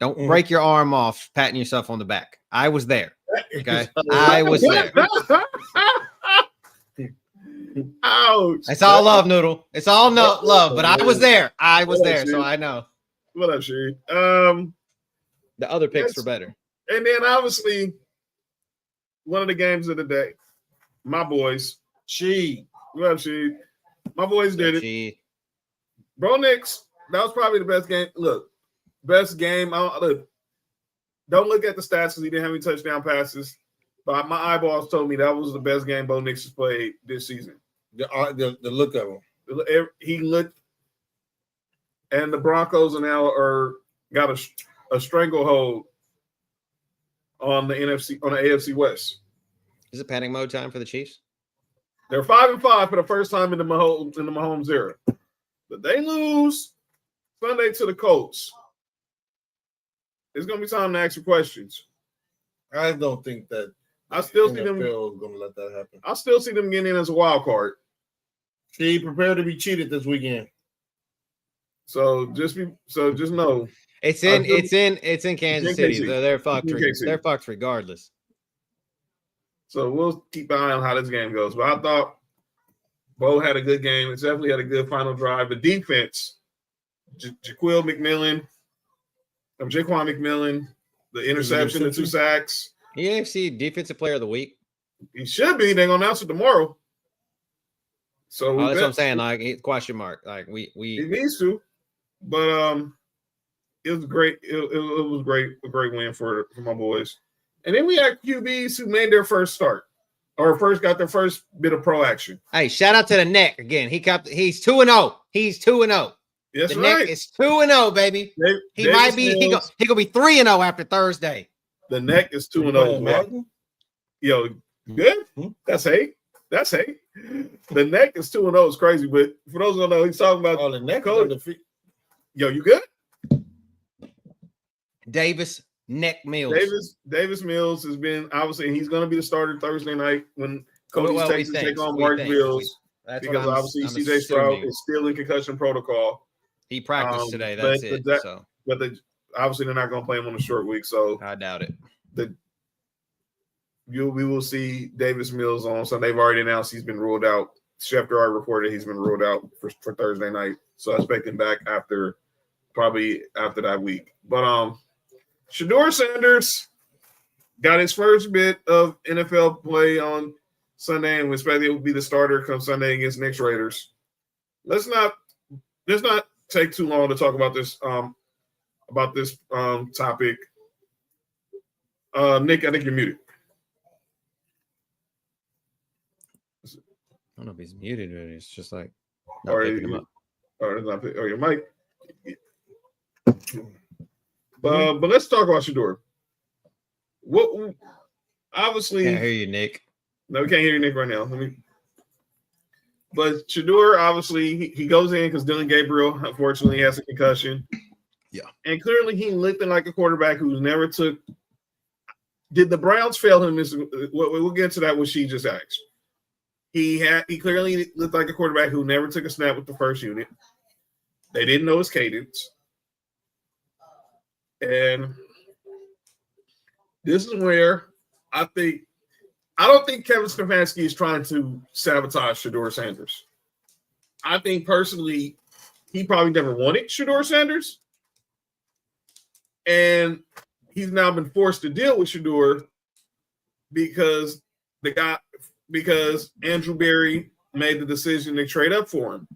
Don't break your arm off patting yourself on the back. I was there. Okay, I was there. Ouch. It's all love, Noodle. It's all love, but I was there. I was there, so I know. What up, Sherry? The other picks were better. And then obviously, one of the games of the day, my boys. What up, She? My boys did it. Bro Knicks, that was probably the best game. Look, best game. Don't look at the stats because he didn't have any touchdown passes. But my eyeballs told me that was the best game Bo Nix has played this season. The look of him. He looked, and the Broncos now got a stranglehold on the AFC West. Is it panic mode time for the Chiefs? They're 5-5 for the first time in the Mahomes era. But they lose Sunday to the Colts. It's going to be time to ask you questions. I don't think that I still see them going to let that happen. I still see them getting in as a wild card. See, prepare to be cheated this weekend. So just know it's in Kansas City. They're fucked. They're fucked regardless. So we'll keep an eye on how this game goes. But I thought Bo had a good game. It definitely had a good final drive. The defense, Jaquan McMillan, the interception, the 2 sacks. AFC Defensive Player of the Week. He should be. They're gonna announce it tomorrow. So that's what I'm saying. Like question mark. Like we he needs to, but it was great. It was great. A great win for my boys. And then we had QBs who made their first start or got their first bit of pro action. Hey, shout out to the Neck again. He's 2-0. He's 2-0. That's the right. Neck is 2-0, baby. He gonna be 3-0 after Thursday. The Neck is 2-0. Yo, good. That's hey. The Neck is 2-0. It's crazy, but for those who don't know, he's talking about the Neck. Yo, you good? Davis Mills. Davis Mills has been obviously he's going to be the starter Thursday night when Cody's Texans take on Mark Mills because obviously CJ Stroud is still in concussion protocol. He practiced today. That's it. But obviously they're not going to play him on a short week, so I doubt it. We will see Davis Mills on. So they've already announced he's been ruled out. Schefter already reported he's been ruled out for Thursday night. So I expect him back probably after that week. But Shedeur Sanders got his first bit of NFL play on Sunday, and we expect he will be the starter come Sunday against Knicks Raiders. Let's not take too long to talk about this topic. Nick, I think you're muted. I don't know if he's muted or it's just like not picking him up. Or your mic. But let's talk about Shedeur. What obviously can't hear you, Nick. No, we can't hear you, Nick, right now. But Shedeur, obviously, he goes in because Dylan Gabriel, unfortunately, has a concussion. Yeah. And clearly he looked like a quarterback who's never took. Did the Browns fail him? We'll get to that what she just asked. He clearly looked like a quarterback who never took a snap with the first unit. They didn't know his cadence. And this is where I don't think Kevin Stefanski is trying to sabotage Shedeur Sanders. I think personally, he probably never wanted Shedeur Sanders. And he's now been forced to deal with Shedeur because Andrew Berry made the decision to trade up for him.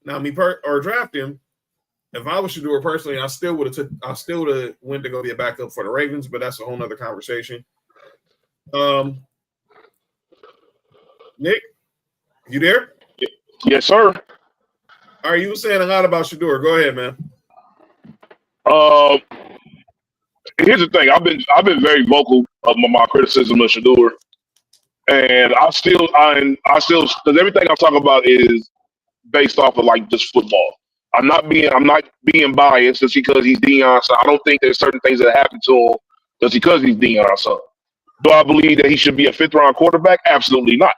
Now, or draft him. If I was Shedeur personally, I still would have went to go be a backup for the Ravens, but that's a whole nother conversation. Nick, you there? Yes, sir. All right, you were saying a lot about Shedeur. Go ahead, man. Here's the thing. I've been very vocal of my criticism of Shedeur, and I still because everything I'm talking about is based off of like just football. I'm not being biased just because he's Deion's son. I don't think there's certain things that happen to him just because he's Deion's son. Do I believe that he should be a 5th-round quarterback? Absolutely not.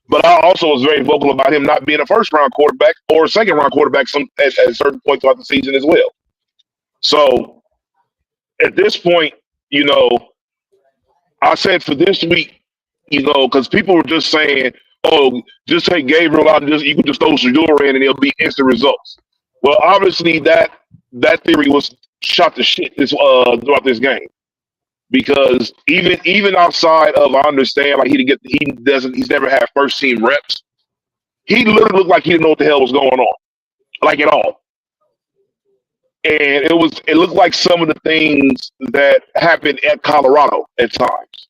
But I also was very vocal about him not being a 1st-round quarterback or a 2nd-round quarterback at certain points throughout the season as well. So at this point, I said for this week, because people were just saying, "Oh, just take Gabriel out and you can just throw Shador in and it'll be instant results." Well, obviously that theory was shot to shit throughout this game, because even outside of, I understand, like he's never had first team reps. He literally looked like he didn't know what the hell was going on, like at all. And it looked like some of the things that happened at Colorado at times,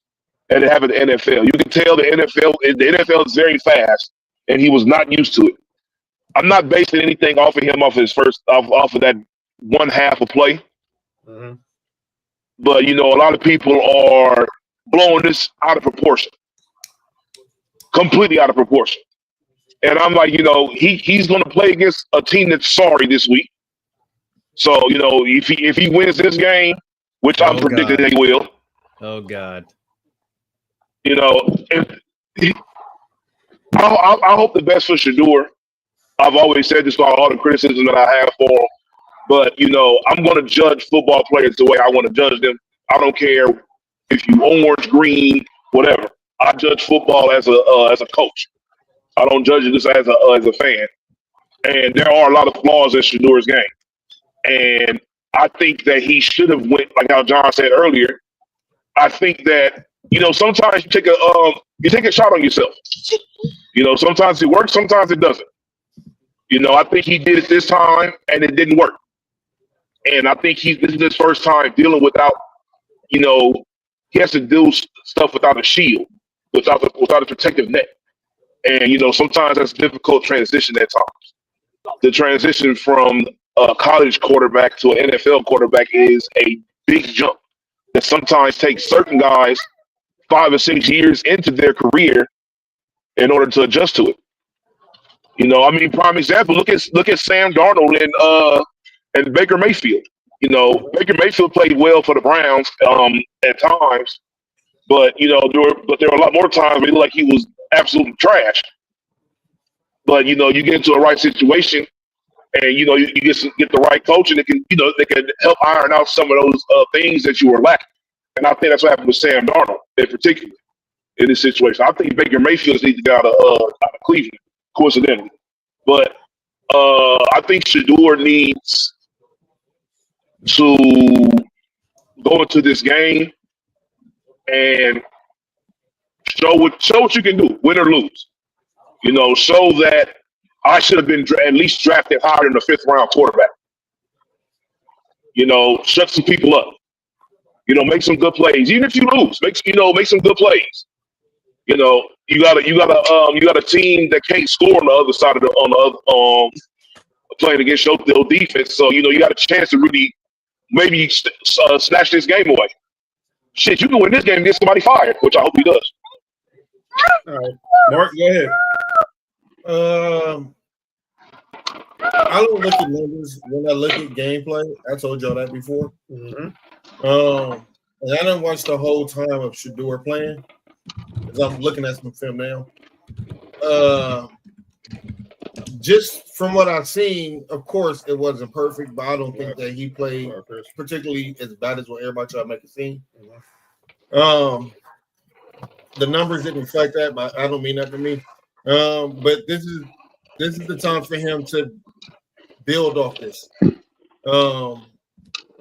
and it happened in the NFL. You can tell the NFL is very fast, and he was not used to it. I'm not basing anything off of him off of that one half of play. Mm-hmm. But a lot of people are blowing this out of proportion, completely out of proportion. And I'm like, he's going to play against a team that's sorry this week. So if he wins this game, which I'm predicting that he will. Oh God. I hope the best for Shador. I've always said this about all the criticism that I have for him. But, I'm going to judge football players the way I want to judge them. I don't care if you orange, green, whatever. I judge football as a coach. I don't judge it just as a fan. And there are a lot of flaws in Shador's game. And I think that he should have went, like how John said earlier. I think that, sometimes you take a shot on yourself. Sometimes it works, sometimes it doesn't. I think he did it this time and it didn't work. And I think this is his first time dealing without, he has to do stuff without a shield, without a protective net. And, sometimes that's a difficult transition at times. The transition from a college quarterback to an NFL quarterback is a big jump that sometimes takes certain guys 5 or 6 years into their career in order to adjust to it. Prime example, look at Sam Darnold and Baker Mayfield. Baker Mayfield played well for the Browns at times, but there were a lot more times where he looked like he was absolutely trash. But you get into a right situation, and you get the right coach, and they can help iron out some of those things that you were lacking. And I think that's what happened with Sam Darnold in particular in this situation. I think Baker Mayfield needs to get out of Cleveland, coincidentally. But I think Shador needs to go into this game and show what you can do, win or lose. Show that I should have been at least drafted higher than the 5th round quarterback. Shut some people up. Make some good plays. Even if you lose, make some good plays. You got a team that can't score on the other side of playing against your defense. So you got a chance to really maybe snatch this game away. Shit, you can win this game and get somebody fired, which I hope he does. All right, Mark, go ahead. I don't look at numbers when I look at gameplay. I told y'all that before. Mm-hmm. And I didn't watch the whole time of Shador playing because I'm looking at some film now. Just from what I've seen, of course, it wasn't perfect, but I don't think that he played particularly as bad as what everybody tried to make it seem. The numbers didn't reflect that, but I don't mean that to me. But this is the time for him to build off this.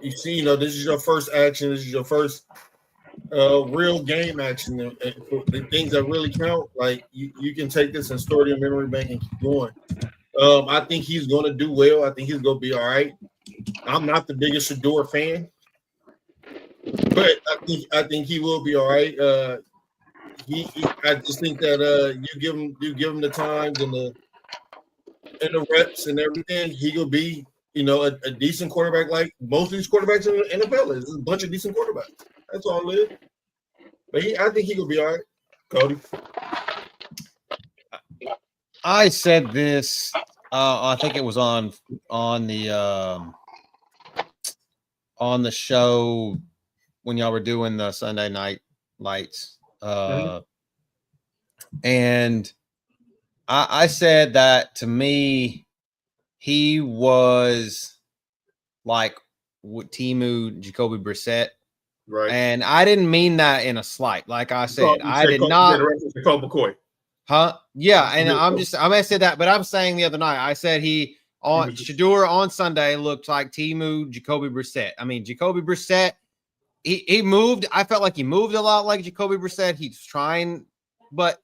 You see, this is your first action. This is your first real game action. And the things that really count, like you can take this and store it in memory bank and keep going. I think he's going to do well. I think he's going to be all right. I'm not the biggest Shador fan, but I think he will be all right. I just think that you give him the times and the reps and everything, he will be a decent quarterback like most of these quarterbacks in the NFL is. There's a bunch of decent quarterbacks. That's all it is. But I think he will be all right. Cody. I said this. I think it was on the show when y'all were doing the Sunday night lights, and I said that to me, he was like Timu Jacoby Brissett. Right. And I didn't mean that in a slight. Like I said, I did not. Colt McCoy. Huh? Yeah, and I may have said that, but I'm saying the other night, I said Shador on Sunday looked like Timu Jacoby Brissett. I mean, Jacoby Brissett, he moved. I felt like he moved a lot like Jacoby Brissett. He's trying, but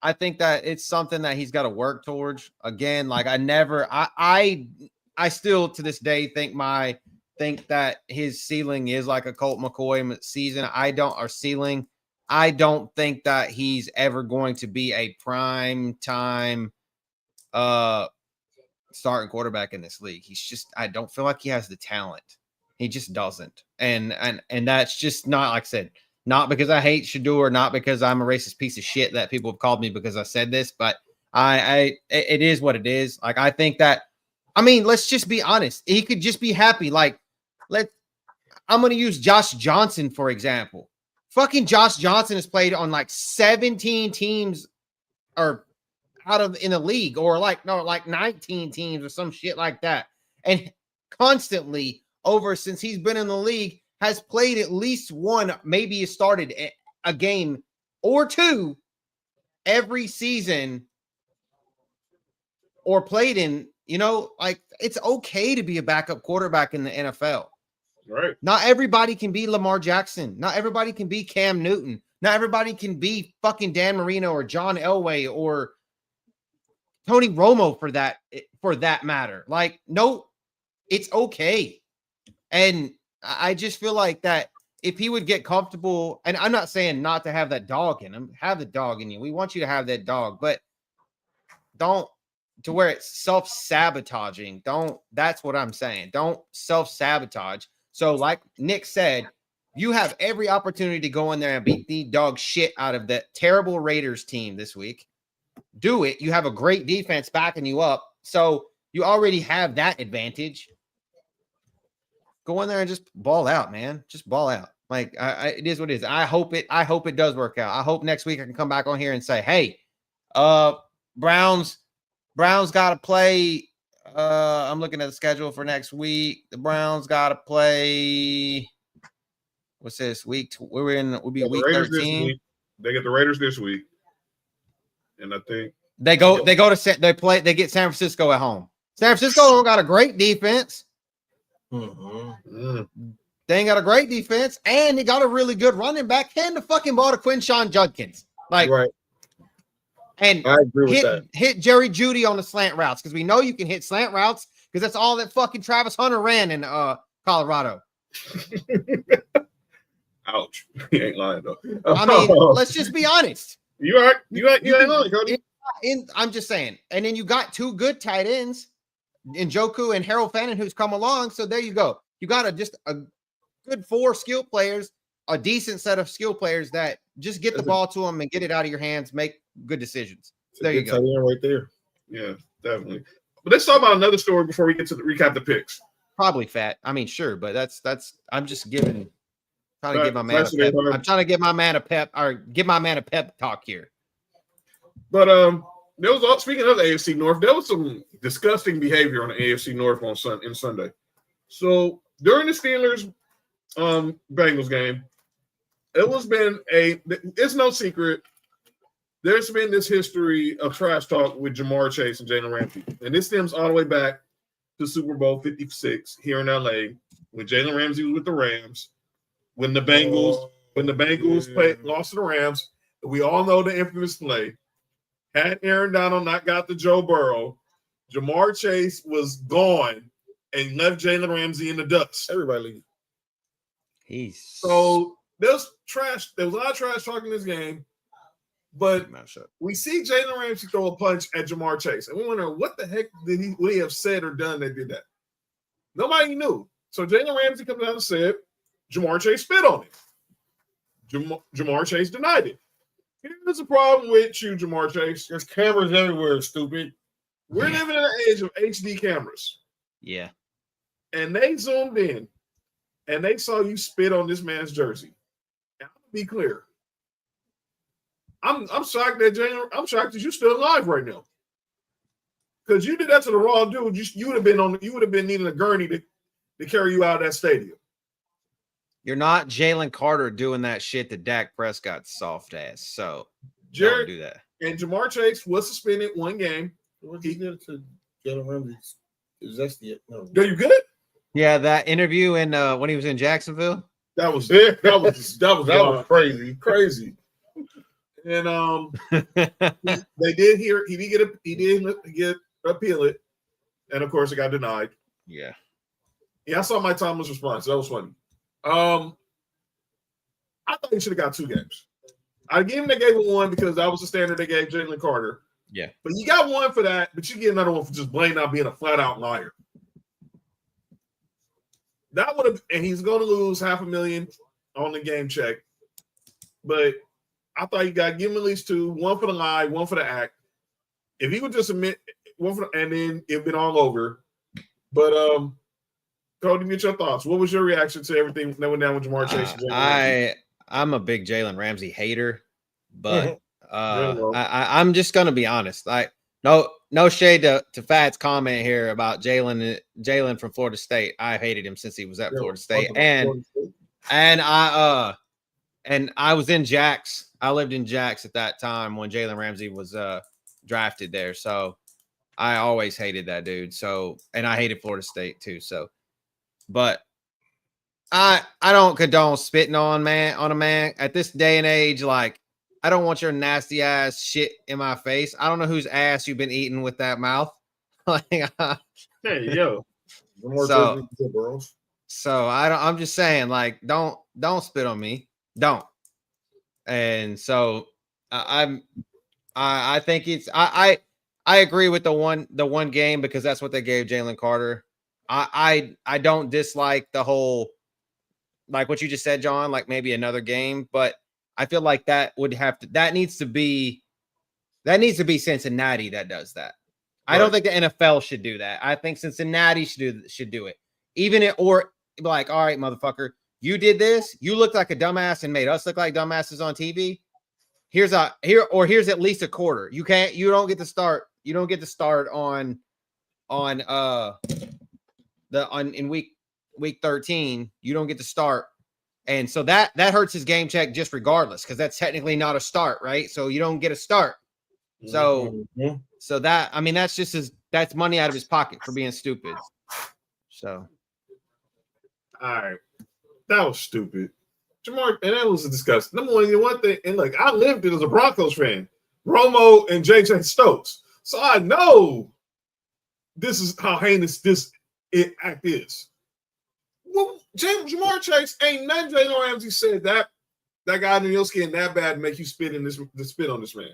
I think that it's something that he's got to work towards. Again, like I still to this day think that his ceiling is like a Colt McCoy season. I don't think that he's ever going to be a prime time starting quarterback in this league. I don't feel like he has the talent. He just doesn't. And that's just not, like I said, not because I hate Shador, not because I'm a racist piece of shit that people have called me because I said this, but it is what it is. Like, I think that, I mean, let's just be honest. He could just be happy. Like, I'm going to use Josh Johnson, for example. Fucking Josh Johnson has played on like 17 teams or in the league, or like 19 teams or some shit like that. And constantly since he's been in the league has played at least one, maybe he started a game or two every season or played in, like, it's okay to be a backup quarterback in the NFL. Right. Not everybody can be Lamar Jackson. Not everybody can be Cam Newton. Not everybody can be fucking Dan Marino or John Elway or Tony Romo for that matter. Like, no, it's okay. And I just feel like that if he would get comfortable, and I'm not saying not to have that dog in him, have the dog in you. We want you to have that dog, but don't to where it's self-sabotaging. That's what I'm saying. Don't self-sabotage. So like Nick said, you have every opportunity to go in there and beat the dog shit out of that terrible Raiders team this week. Do it. You have a great defense backing you up. So you already have that advantage. Go in there and just ball out, man. Just ball out. Like, it is what it is. I hope it does work out. I hope next week I can come back on here and say, hey, Browns got to play. I'm looking at the schedule for next week. The Browns got to play. What's this week? We'll be week 13. They get the Raiders this week, and I think they get San Francisco at home. San Francisco got a great defense. Mm-hmm. They ain't got a great defense, and they got a really good running back. Hand the fucking ball to Quinshawn Judkins, like, right. And I agree with that. Hit Jerry Jeudy on the slant routes because we know you can hit slant routes because that's all that fucking Travis Hunter ran in Colorado. Ouch! You ain't lying though. I mean, let's just be honest. You ain't lying, Cody. I'm just saying. And then you got two good tight ends, Njoku and Harold Fannin, who's come along. So there you go. You got just a good 4 skill players, a decent set of skill players that just get the ball to them and get it out of your hands, make good decisions. There you go. Right there. Yeah, definitely. But let's talk about another story before we get to recap the picks. Probably fat. I mean, sure, but that's. I'm just trying to give my man a pep. I'm trying to give my man a pep, or give my man a pep talk here. But there was, speaking of the AFC North, there was some disgusting behavior on the AFC North on Sunday. So during the Steelers Bengals game, it's no secret. There's been this history of trash talk with Jamar Chase and Jalen Ramsey. And this stems all the way back to Super Bowl 56 here in LA when Jalen Ramsey was with the Rams. When the Bengals lost to the Rams, we all know the infamous play. Had Aaron Donald not got to Joe Burrow, Jamar Chase was gone and left Jalen Ramsey in the dust. Everybody leave. So there's a lot of trash talking in this game. But we see Jalen Ramsey throw a punch at Jamar Chase, and we wonder what the heck would he have said or done that did that. Nobody knew. So Jalen Ramsey comes out and said Jamar Chase spit on him. Jamar Chase denied it. Here's the problem with you, Jamar Chase. There's cameras everywhere, stupid. We're living in an age of HD cameras. Yeah. And they zoomed in, and they saw you spit on this man's jersey. And I'm gonna be clear. I'm shocked that I'm shocked that you're still alive right now. Because you did that to the wrong dude. You would have been needing a gurney to carry you out of that stadium. You're not Jalen Carter doing that shit that Dak Prescott's soft ass. So Jared, don't do that. And Jamar Chase was suspended one game. What he did to Jalen Ramsey? Is that the no? Are you good? Yeah, that interview in when he was in Jacksonville. That was crazy. Crazy. And they did hear he did get appeal it, and of course it got denied. Yeah. I saw Mike Tomlin's response. That was funny. I thought he should have got 2 games. I gave him they gave him 1 because that was the standard they gave Jalen Carter. Yeah. But you got 1 for that, but you get another 1 for just plain out being a flat out liar. That would have, and he's going to lose $500,000 on the game check. But I thought you got to give him at least 2, 1 for the lie, 1 for the act. If he would just admit 1 for, and then it'd been all over. But Cody, get your thoughts. What was your reaction to everything that went down with Jamar Chase? I'm a big Jalen Ramsey hater, but I'm just gonna be honest. Like, no shade to Fat's comment here about Jalen from Florida State. I hated him since he was at Florida State, and I was in Jax. I lived in Jax at that time when Jalen Ramsey was drafted there. So I always hated that dude. So, and I hated Florida State too. So, but I don't condone spitting on a man at this day and age. Like, I don't want your nasty ass shit in my face. I don't know whose ass you've been eating with that mouth. Like, hey, yo. So I'm just saying, like, don't spit on me. Don't. And so I think it's I agree with the one game because that's what they gave Jalen Carter. I don't dislike the whole, like what you just said, John, like maybe another game, but I feel like that needs to be Cincinnati that does that. Right. I don't think the NFL should do that. I think Cincinnati should do it. Or like, all right, motherfucker, you did this. You looked like a dumbass and made us look like dumbasses on TV. Here's at least a quarter. You don't get to start. You don't get to start in week 13. You don't get to start. And so that hurts his game check just regardless, because that's technically not a start, right? So you don't get a start. So that, I mean, that's that's money out of his pocket for being stupid. So, all right, that was stupid, Jamar, and that was a disgusting. Number one thing, and look, I lived it as a Broncos fan, Romo and JJ Stokes, so I know this is how heinous this act is. Well, Jamar Chase ain't nothing Jalen Ramsey said that guy in your skin that bad to make you spit on this man.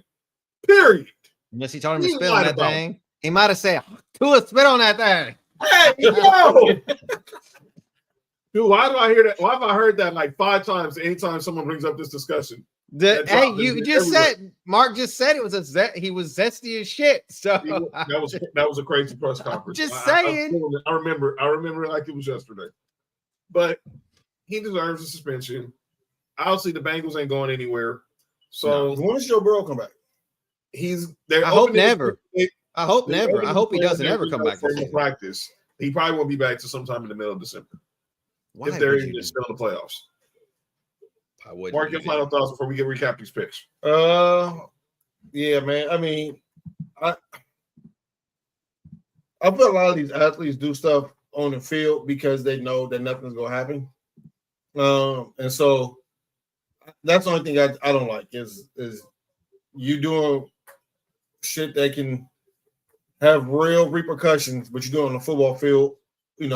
Period. Unless he told him to spit on that thing. He might have said, "Tua, spit on that thing." Hey, yo! Dude, why do I hear that? Why have I heard that like 5 times anytime someone brings up this discussion? Hey, you just said, Mark just said it was he was zesty as shit. So that was a crazy press conference. Just saying. I remember it like it was yesterday. But he deserves a suspension. Obviously, the Bengals ain't going anywhere. So when does Joe Burrow come back? I hope never. I hope never. I hope he doesn't ever come back. Practice. He probably won't be back to sometime in the middle of December. If they're even still in the playoffs. I would. Mark, your final thoughts before we get recap these picks. Yeah, man. I mean, I feel a lot of these athletes do stuff on the field because they know that nothing's gonna happen. And so that's the only thing I don't like is you doing shit that can have real repercussions, but you do it on the football field, to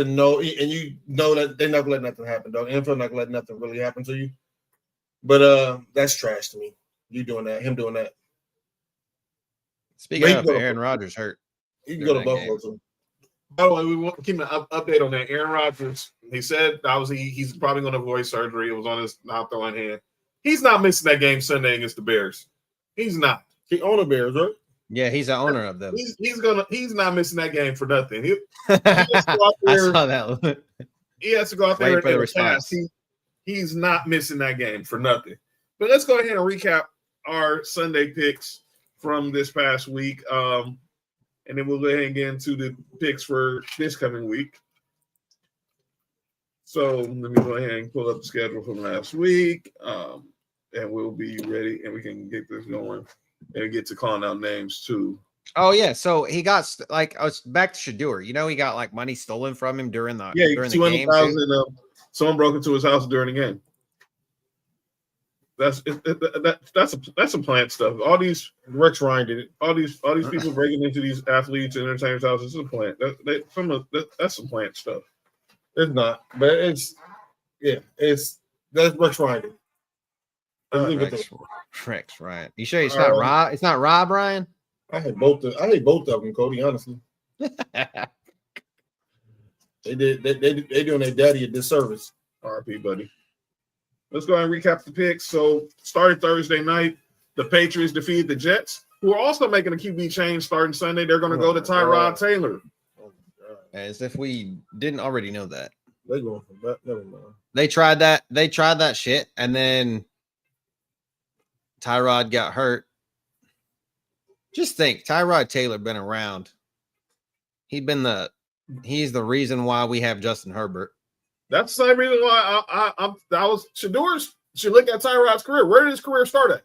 know, and you know that they're not gonna let nothing happen, dog. NFL not gonna let nothing really happen to you. But that's trash to me. You doing that, him doing that. Speaking of, Aaron Rodgers hurt. He can go to Buffalo too. By the way, we want to keep an update on that. Aaron Rodgers, he said obviously he's probably going to avoid surgery. It was on his not throwing hand. He's not missing that game Sunday against the Bears. He's not. He owns the Bears, right? Yeah, he's the owner of them. He's not missing that game for nothing. I saw that. He has to go out there and response. He's not missing that game for nothing. But let's go ahead and recap our Sunday picks from this past week. And then we'll go ahead and get into the picks for this coming week. So let me go ahead and pull up the schedule from last week, and we'll be ready, and we can get this going and get to calling out names too. Oh yeah, so he got like I was back to Shador. You know, he got like money stolen from him during the during the game. 200,000. Someone broke into his house during the game. That's some plant stuff. All these Rex Ryan did it. all these people breaking into these athletes and entertainers' houses is a plant. That's some plant stuff. It's not, but that's Rex Ryan. Did it. Rex Ryan. You sure it's not Rob? It's not Rob Ryan? I hate both of them, Cody. Honestly, they doing their daddy a disservice. RP, buddy. Let's go ahead and recap the picks. So, starting Thursday night, the Patriots defeated the Jets, who are also making a QB change starting Sunday. They're going to go to Tyrod Taylor. As if we didn't already know that. They going for that. Never mind. They tried that shit, and then Tyrod got hurt. Just think, Tyrod Taylor been around. He's the reason why we have Justin Herbert. That's the same reason why I was Shador's. Should look at Tyrod's career. Where did his career start at?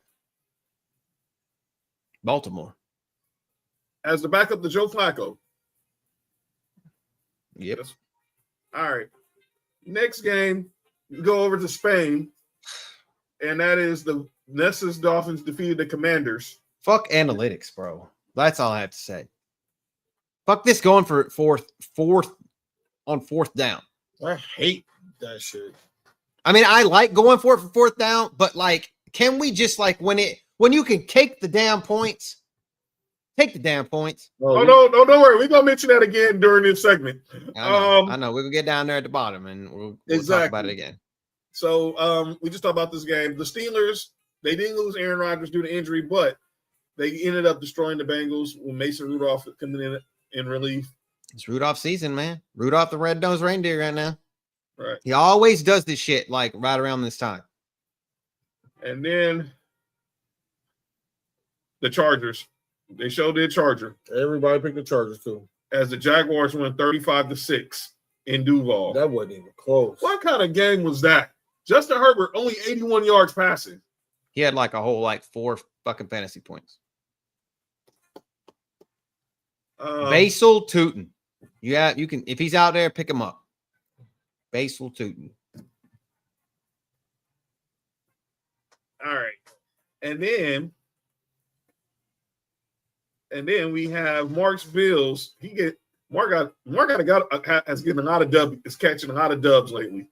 Baltimore. As the backup to Joe Flacco. Yep. All right. Next game, we go over to Spain, and that is the Nessus Dolphins defeated the Commanders. Fuck analytics, bro. That's all I have to say. Fuck this going for fourth down. I hate that shit. I mean, I like going for it for fourth down, but like, can we just like when you can take the damn points, take the damn points. Oh, no, don't worry. We're gonna mention that again during this segment. I know. We're gonna get down there at the bottom and we'll talk about it again. So we just talked about this game. The Steelers, they didn't lose Aaron Rodgers due to injury, but they ended up destroying the Bengals with Mason Rudolph coming in relief. It's Rudolph season, man. Rudolph the red-nosed reindeer right now. Right. He always does this shit like right around this time. And then the Chargers. They showed their Charger. Everybody picked the Chargers too. As the Jaguars won 35-6 in Duval. That wasn't even close. What kind of game was that? Justin Herbert only 81 yards passing. He had like a whole like 4 fucking fantasy points. Basil Tootin. You can if he's out there, pick him up. Basil Tootin. All right. And then we have Mark's Bills. Mark has getting a lot of dubs, is catching a lot of dubs lately.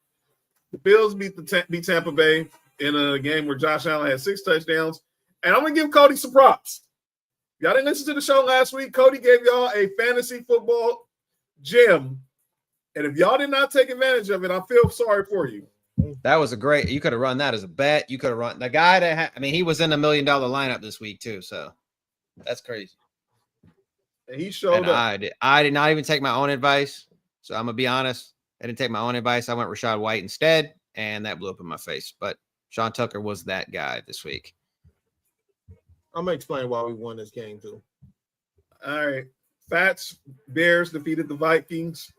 The Bills beat Tampa Bay in a game where Josh Allen had 6 touchdowns. And I'm gonna give Cody some props. Y'all didn't listen to the show last week. Cody gave y'all a fantasy football gem. And if y'all did not take advantage of it, I feel sorry for you. That was you could have run that as a bet. You could have run the guy that he was in $1 million lineup this week too. So that's crazy. And he showed up. I did not even take my own advice. So I'm gonna be honest. I didn't take my own advice. I went Rachaad White instead, and that blew up in my face. But Sean Tucker was that guy this week. I'm gonna explain why we won this game too. All right. Fats Bears defeated the Vikings.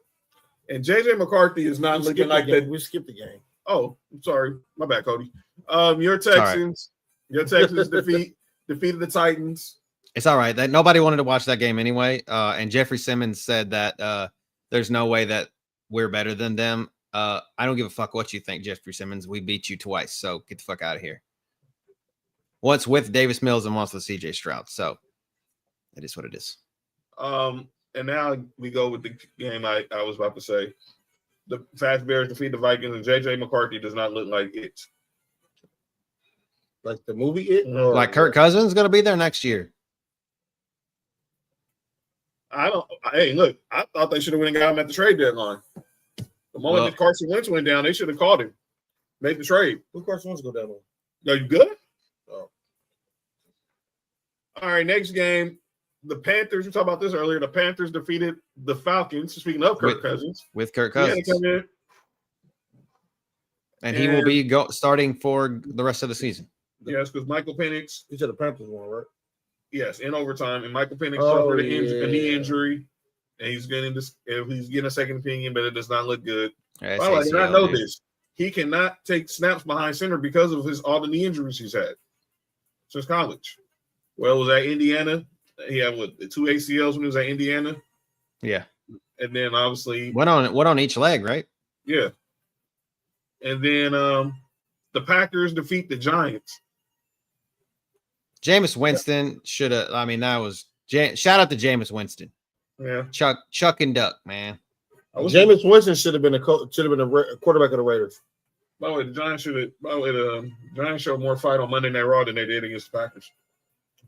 And JJ McCarthy is not looking like that. We skipped the game. Oh, I'm sorry. My bad, Cody. Your Texans defeated the Titans. It's all right. That nobody wanted to watch that game anyway. And Jeffrey Simmons said that there's no way that we're better than them. I don't give a fuck what you think, Jeffrey Simmons. We beat you twice, so get the fuck out of here. Once with Davis Mills and once with CJ Stroud. So it is what it is. And now we go with the game I was about to say. The Fats Bears defeat the Vikings, and JJ McCarthy does not look like it. Like the movie It? Like Kirk Cousins is going to be there next year. Hey, look, I thought they should have went and got him at the trade deadline. The moment that Carson Wentz went down, they should have called him. Made the trade. Who Carson Wentz go down on? Are you good? Oh. All right, next game. The Panthers, we talked about this earlier. The Panthers defeated the Falcons. Speaking of Kirk Cousins. With Kirk Cousins. And he will be starting for the rest of the season. Yes, because Michael Penix. You said the Panthers won, right? Yes, in overtime. And Michael Penix suffered a knee injury. and he's getting a second opinion, but it does not look good. Yeah, By the way, I did not ACL, know dude. this. He cannot take snaps behind center because of all the knee injuries he's had since college. Well, was at Indiana. He had the 2 ACLs when he was at Indiana. Yeah. And then obviously What on each leg, right? yeah. And then the Packers defeat the Giants. Jameis Winston should have. I mean, that was shout out to Jameis Winston. Yeah. Chuck and Duck, man. Jameis Winston should have been a quarterback of the Raiders. By the way, the Giants the Giants showed more fight on Monday Night Raw than they did against the Packers.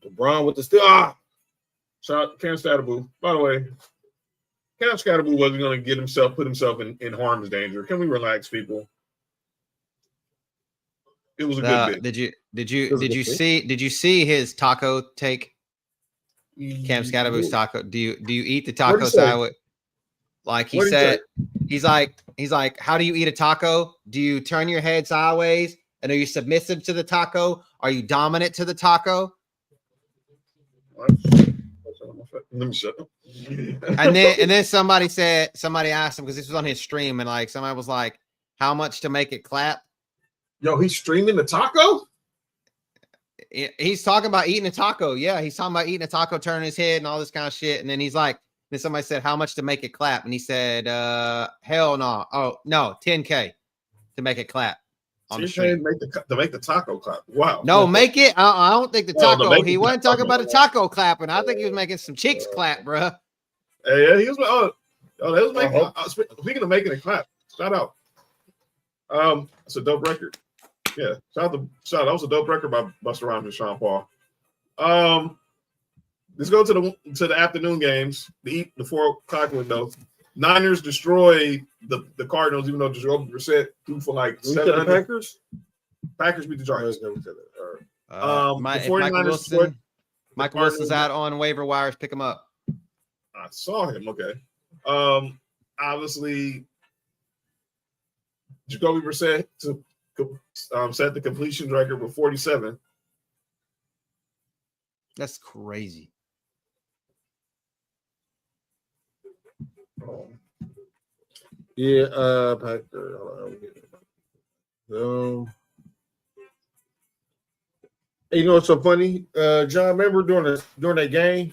The Brown with the still. Shout out Cam Scatterboo. By the way, Cam Scatterboo wasn't going to put himself in harm's danger. Can we relax, people? It was a good bit. Did you see his taco take? Cam Scatterboo's taco. Do you eat the taco sideways? Like he said, he's like, how do you eat a taco? Do you turn your head sideways? And are you submissive to the taco? Are you dominant to the taco? Let me shut up. And then somebody asked him, because this was on his stream, and like somebody was like, how much to make it clap? Yo, he's streaming the taco? He's talking about eating a taco. Yeah, he's talking about eating a taco, turning his head and all this kind of shit. And then he's like, then somebody said, how much to make it clap? And he said, hell no. Oh, no, 10K to make it clap. On the stream. To make the taco clap. Wow. No, make it. I don't think the taco. Well, he wasn't talking about the taco clapping. I think he was making some cheeks clap, bro. Yeah, he was. That was making. Speaking of making it clap, shout out. It's a dope record. Yeah, shout out. That was a dope record by Busta Rhymes and Sean Paul. Let's go to the afternoon games. The 4 o'clock window. Niners destroy the Cardinals, even though Jacoby Brissett threw for like 700. Packers? Packers beat the Giants. Michael Wilson's out on waiver wires. Pick him up. I saw him. Okay. Obviously, Jacoby Brissett set the completion record with 47. That's crazy. Yeah, Packer. You know what's so funny? John, remember during that game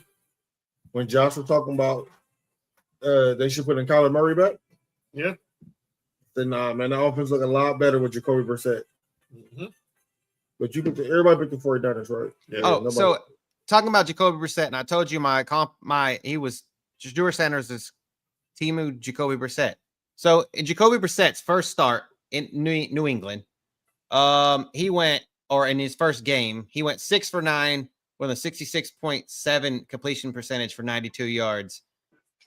when Josh was talking about they should put in Kyler Murray back? Yeah. Then man, the offense look a lot better with Jacoby Brissett. Mm-hmm. But everybody picked the 49ers, right? Yeah. So talking about Jacoby Brissett, and I told you he was Drew Sanders' Timu Jacoby Brissett. So in Jacoby Brissett's first start in New England, in his first game, he went 6 for 9 with a 66.7 completion percentage for 92 yards,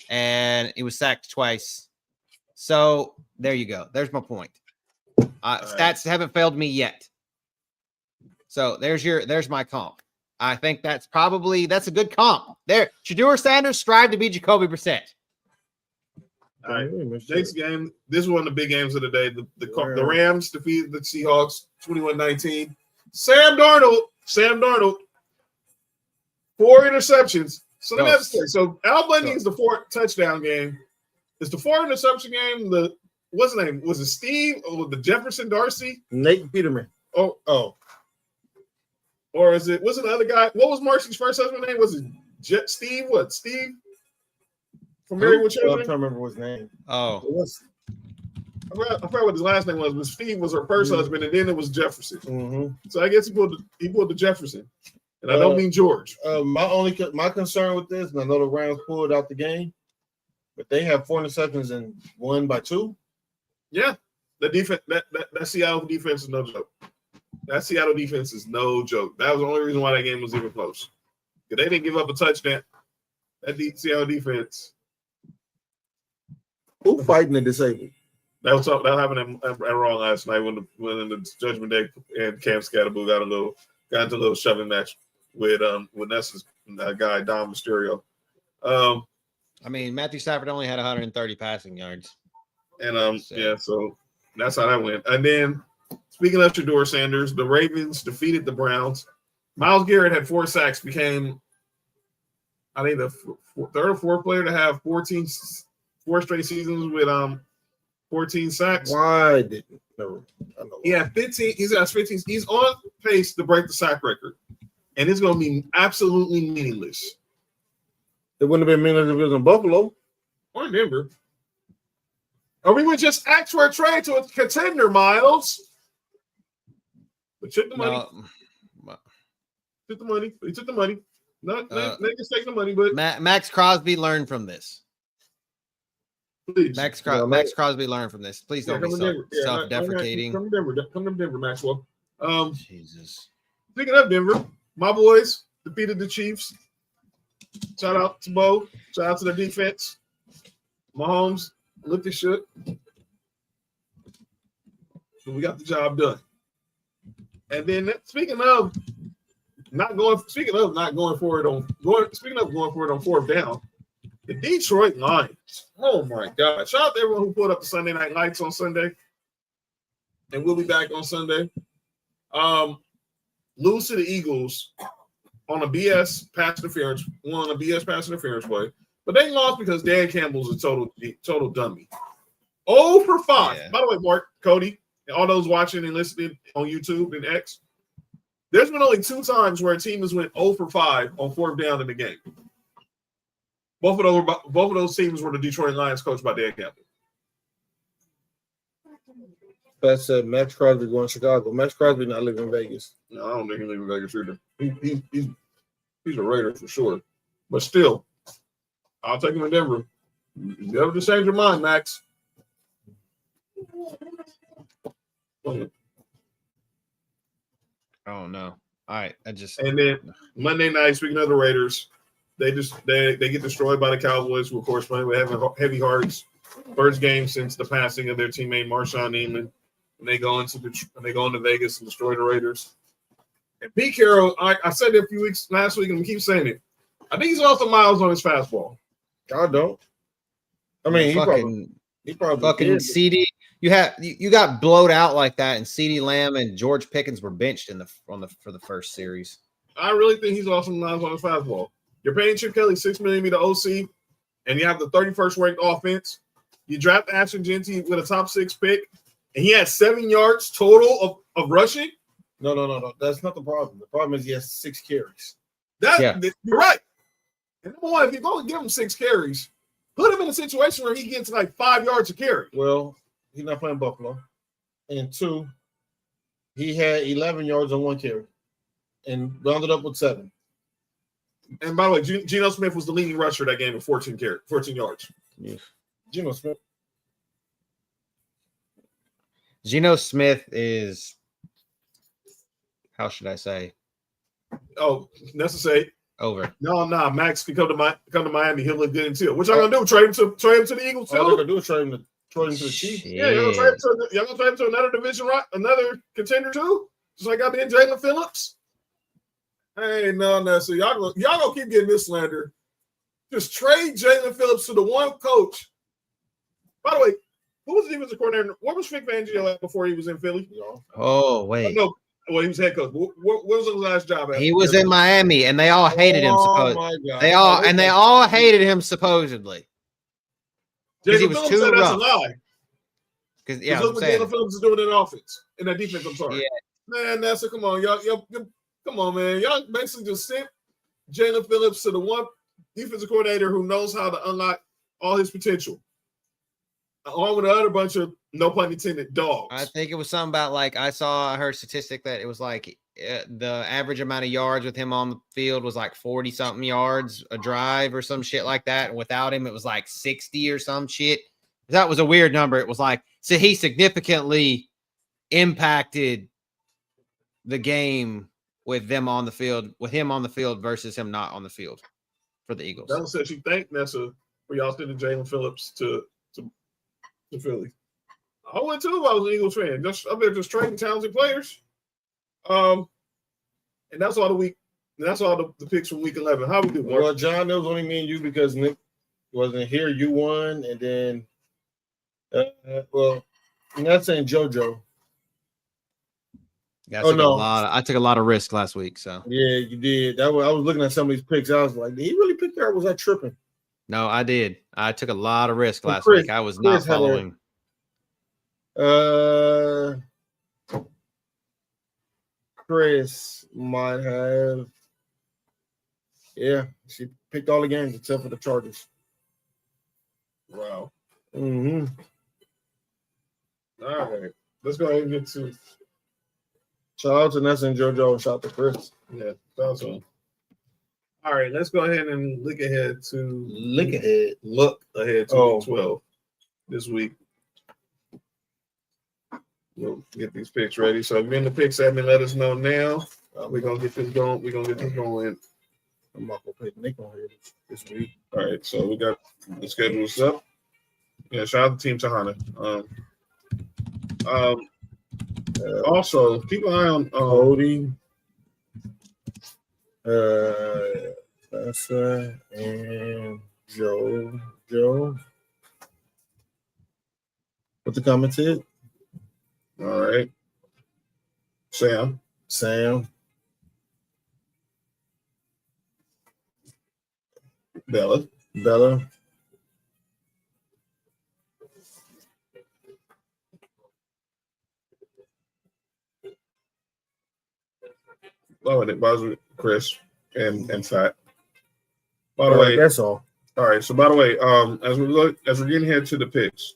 and he was sacked twice. So there you go. There's my point. Stats haven't failed me yet. So there's my comp. I think that's a good comp. There, Shedeur Sanders strive to be Jacoby Brissett. All right, next game. This is one of the big games of the day. The Rams defeated the Seahawks 21-19. Sam Darnold, 4 interceptions. So Al Bundy is the 4 touchdown game. Is the 4 interception game what's his name? Was it Steve or the Jefferson Darcy? Nate Peterman. Oh. Or was it the other guy? What was Marcy's first husband's name? Was it Steve? What, Steve? From Married with Children? I'm trying to remember his name. Oh. I forgot what his last name was, but Steve was her first husband, and then it was Jefferson. Mm-hmm. So I guess he pulled the Jefferson. And I don't mean George. My concern with this, and I know the Rams pulled out the game, but they have 4 interceptions and won by 2. Yeah. The defense that Seattle defense is no joke. That Seattle defense is no joke. That was the only reason why that game was even close. Because they didn't give up a touchdown. That Seattle defense. Who fighting the disabled? That happened at Raw last night when the Judgment Day and Cam Scatterboo got into a little shoving match with Nessa's guy Dom Mysterio. I mean, Matthew Stafford only had 130 passing yards. And so that's how that went. And then speaking of Shedeur Sanders, the Ravens defeated the Browns. Myles Garrett had 4 sacks, became I think the third or fourth player to have 4 straight seasons with 14 sacks. Why didn't? No, I know. He had 15. He's got 15. He's on pace to break the sack record, and it's going to be absolutely meaningless. It wouldn't have been meaningless if it was in Buffalo or Denver. Or we would just ask for a trade to a contender, Miles. But took the money. Took the money. He took the money. Not just take the money, but Max Crosby learned from this. Please. Max Crosby learned from this. Please don't be self-deprecating. Come to Denver, Maxwell. Jesus. Speaking of Denver, my boys defeated the Chiefs. Shout out to Bo. Shout out to the defense. Mahomes looked at shit. So we got the job done. And then speaking of going for it on fourth down, the Detroit Lions. Oh my God. Shout out to everyone who put up the Sunday Night Lights on Sunday. And we'll be back on Sunday. Lose to the Eagles on a BS pass interference play. But they lost because Dan Campbell's a total dummy. 0 for 5. Yeah. By the way, Mark, Cody, and all those watching and listening on YouTube and X, there's been only 2 times where a team has went 0 for 5 on fourth down in the game. Both of those teams were the Detroit Lions coached by Dan Campbell. That said, Max Crosby going to Chicago. Max Crosby not living in Vegas. No, I don't think he lives in Vegas either. He's a Raider for sure. But still, I'll take him in Denver. You never just change your mind, Max. Oh no! All right, and then Monday night. Speaking of the Raiders, they get destroyed by the Cowboys, who of course playing with heavy hearts. First game since the passing of their teammate Marshawn Neiman, and they go into Vegas and destroy the Raiders. And Pete Carroll, I said it a few weeks last week, and I keep saying it. I think he's off the miles on his fastball. I don't. I mean, he probably fucking CD. You got blowed out like that, and CeeDee Lamb and George Pickens were benched for the first series. I really think he's off the miles on his fastball. You're paying Chip Kelly $6 million to be the OC, and you have the 31st ranked offense. You draft Ashton Genty with a top 6 pick, and he had 7 yards total of rushing. No. That's not the problem. The problem is he has 6 carries. You're right. And number one, if you're going to give him 6 carries, put him in a situation where he gets like 5 yards a carry. Well, he's not playing Buffalo. And 2, he had 11 yards on 1 carry and rounded up with 7. And by the way, Geno Smith was the leading rusher that game with 14 yards. Yes. Geno Smith is, how should I say? Oh, necessary. Over. No, Max can come to Miami. He'll look good until. What y'all gonna do? Trade him to the Eagles? All they're gonna do is trade him to the Chiefs. Yeah, y'all gonna trade him to another division, right? Another contender too? Just like I did Jalen Phillips. Hey, no. So y'all gonna keep getting this slander. Just trade Jalen Phillips to the one coach. By the way, who was the defensive coordinator? What was Vic Fangio at before he was in Philly? Oh wait. No. Well, he was head coach. What was his last job at? He was in Miami, and they all hated him. They all hated him supposedly because he was too rough. That's a lie. Because look what Jalen Phillips is doing in offense, in that defense. I'm sorry, man. Come on, y'all. Come on, man. Y'all basically just sent Jalen Phillips to the one defensive coordinator who knows how to unlock all his potential, along with the other bunch of, no pun intended, dogs. I think it was something about, like, I heard statistic that it was like the average amount of yards with him on the field was like 40 something yards a drive or some shit like that. And without him, it was like 60 or some shit. That was a weird number. It was like, so he significantly impacted the game with him on the field versus him not on the field for the Eagles. That said, you thank Nessa for y'all sending Jalen Phillips to Philly. I would too if I was an Eagles fan. Just up there just trading talented players. And that's all the week. That's all the picks from week 11. How we do, Mark? Well, John, it was only me and you because Nick wasn't here. You won, and then I'm not saying JoJo. Yeah, I took a lot of risk last week. So yeah, you did. I was looking at some of these picks. I was like, did he really pick there? Or was I tripping? no, I did. I took a lot of risk last week. I was not following. Chris might have. Yeah, she picked all the games except for the Chargers. Wow. Mm-hmm. All right. Let's go ahead and get to. Shout out to Nessa and JoJo and shout out to Chris. Yeah, that's one. All right, let's go ahead and look ahead to Look ahead to week 12 this week. We'll get these picks ready. So if you're in the picks admin, let us know now. We're gonna get this going. I'm not gonna pay Nick on here this week. All right, so we got the schedules up. Yeah, shout out to Team Tahana. Also, keep an eye on Cody, Tessa, and Joe. What the comment said? All right, Sam, Bella. Oh, and it was Chris and Fat. By the way, that's all. All right. So by the way, as we're getting here to the picks,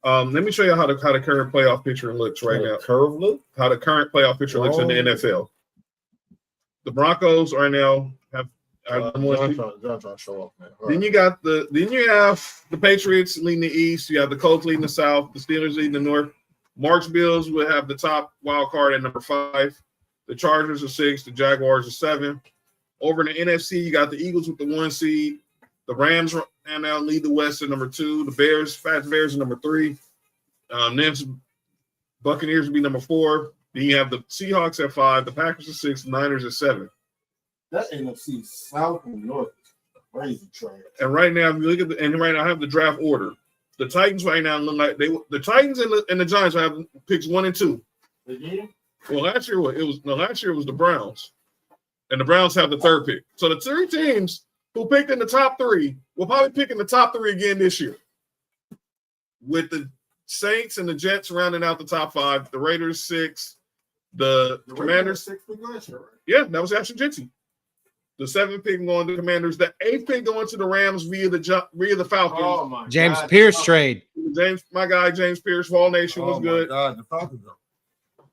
let me show you how the current playoff picture looks right now. Curve look? How the current playoff picture looks in the NFL. The Broncos right now have John trying to show off, man. Then you have the Patriots leading the East. You have the Colts leading the South. The Steelers leading the North. Mark's Bills will have the top wild card at number 5. The Chargers are 6. The Jaguars are 7. Over in the NFC, you got the Eagles with the 1 seed. The Rams and now lead the West at number 2. The Bears, Bears are number 3. Next, Buccaneers will be number 4. Then you have the Seahawks at 5. The Packers at 6. The Niners at 7. That NFC South and North is crazy trash. And right now, if you look at right now I have the draft order. The Titans right now look like the Titans and the Giants have picks 1 and 2. Again? Well, last year it was the Browns, and the Browns have the 3rd pick. So the 3 teams who picked in the top 3 will probably pick in the top 3 again this year, with the Saints and the Jets rounding out the top 5. The Raiders 6, the Commanders 6 pick last year, right? Yeah, that was actually Jinty. The 7th pick going to the Commanders. The 8th pick going to the Rams via the Falcons. Oh my James God. Pierce trade. My guy James Pierce, Fall Nation was good. God, the Falcons are.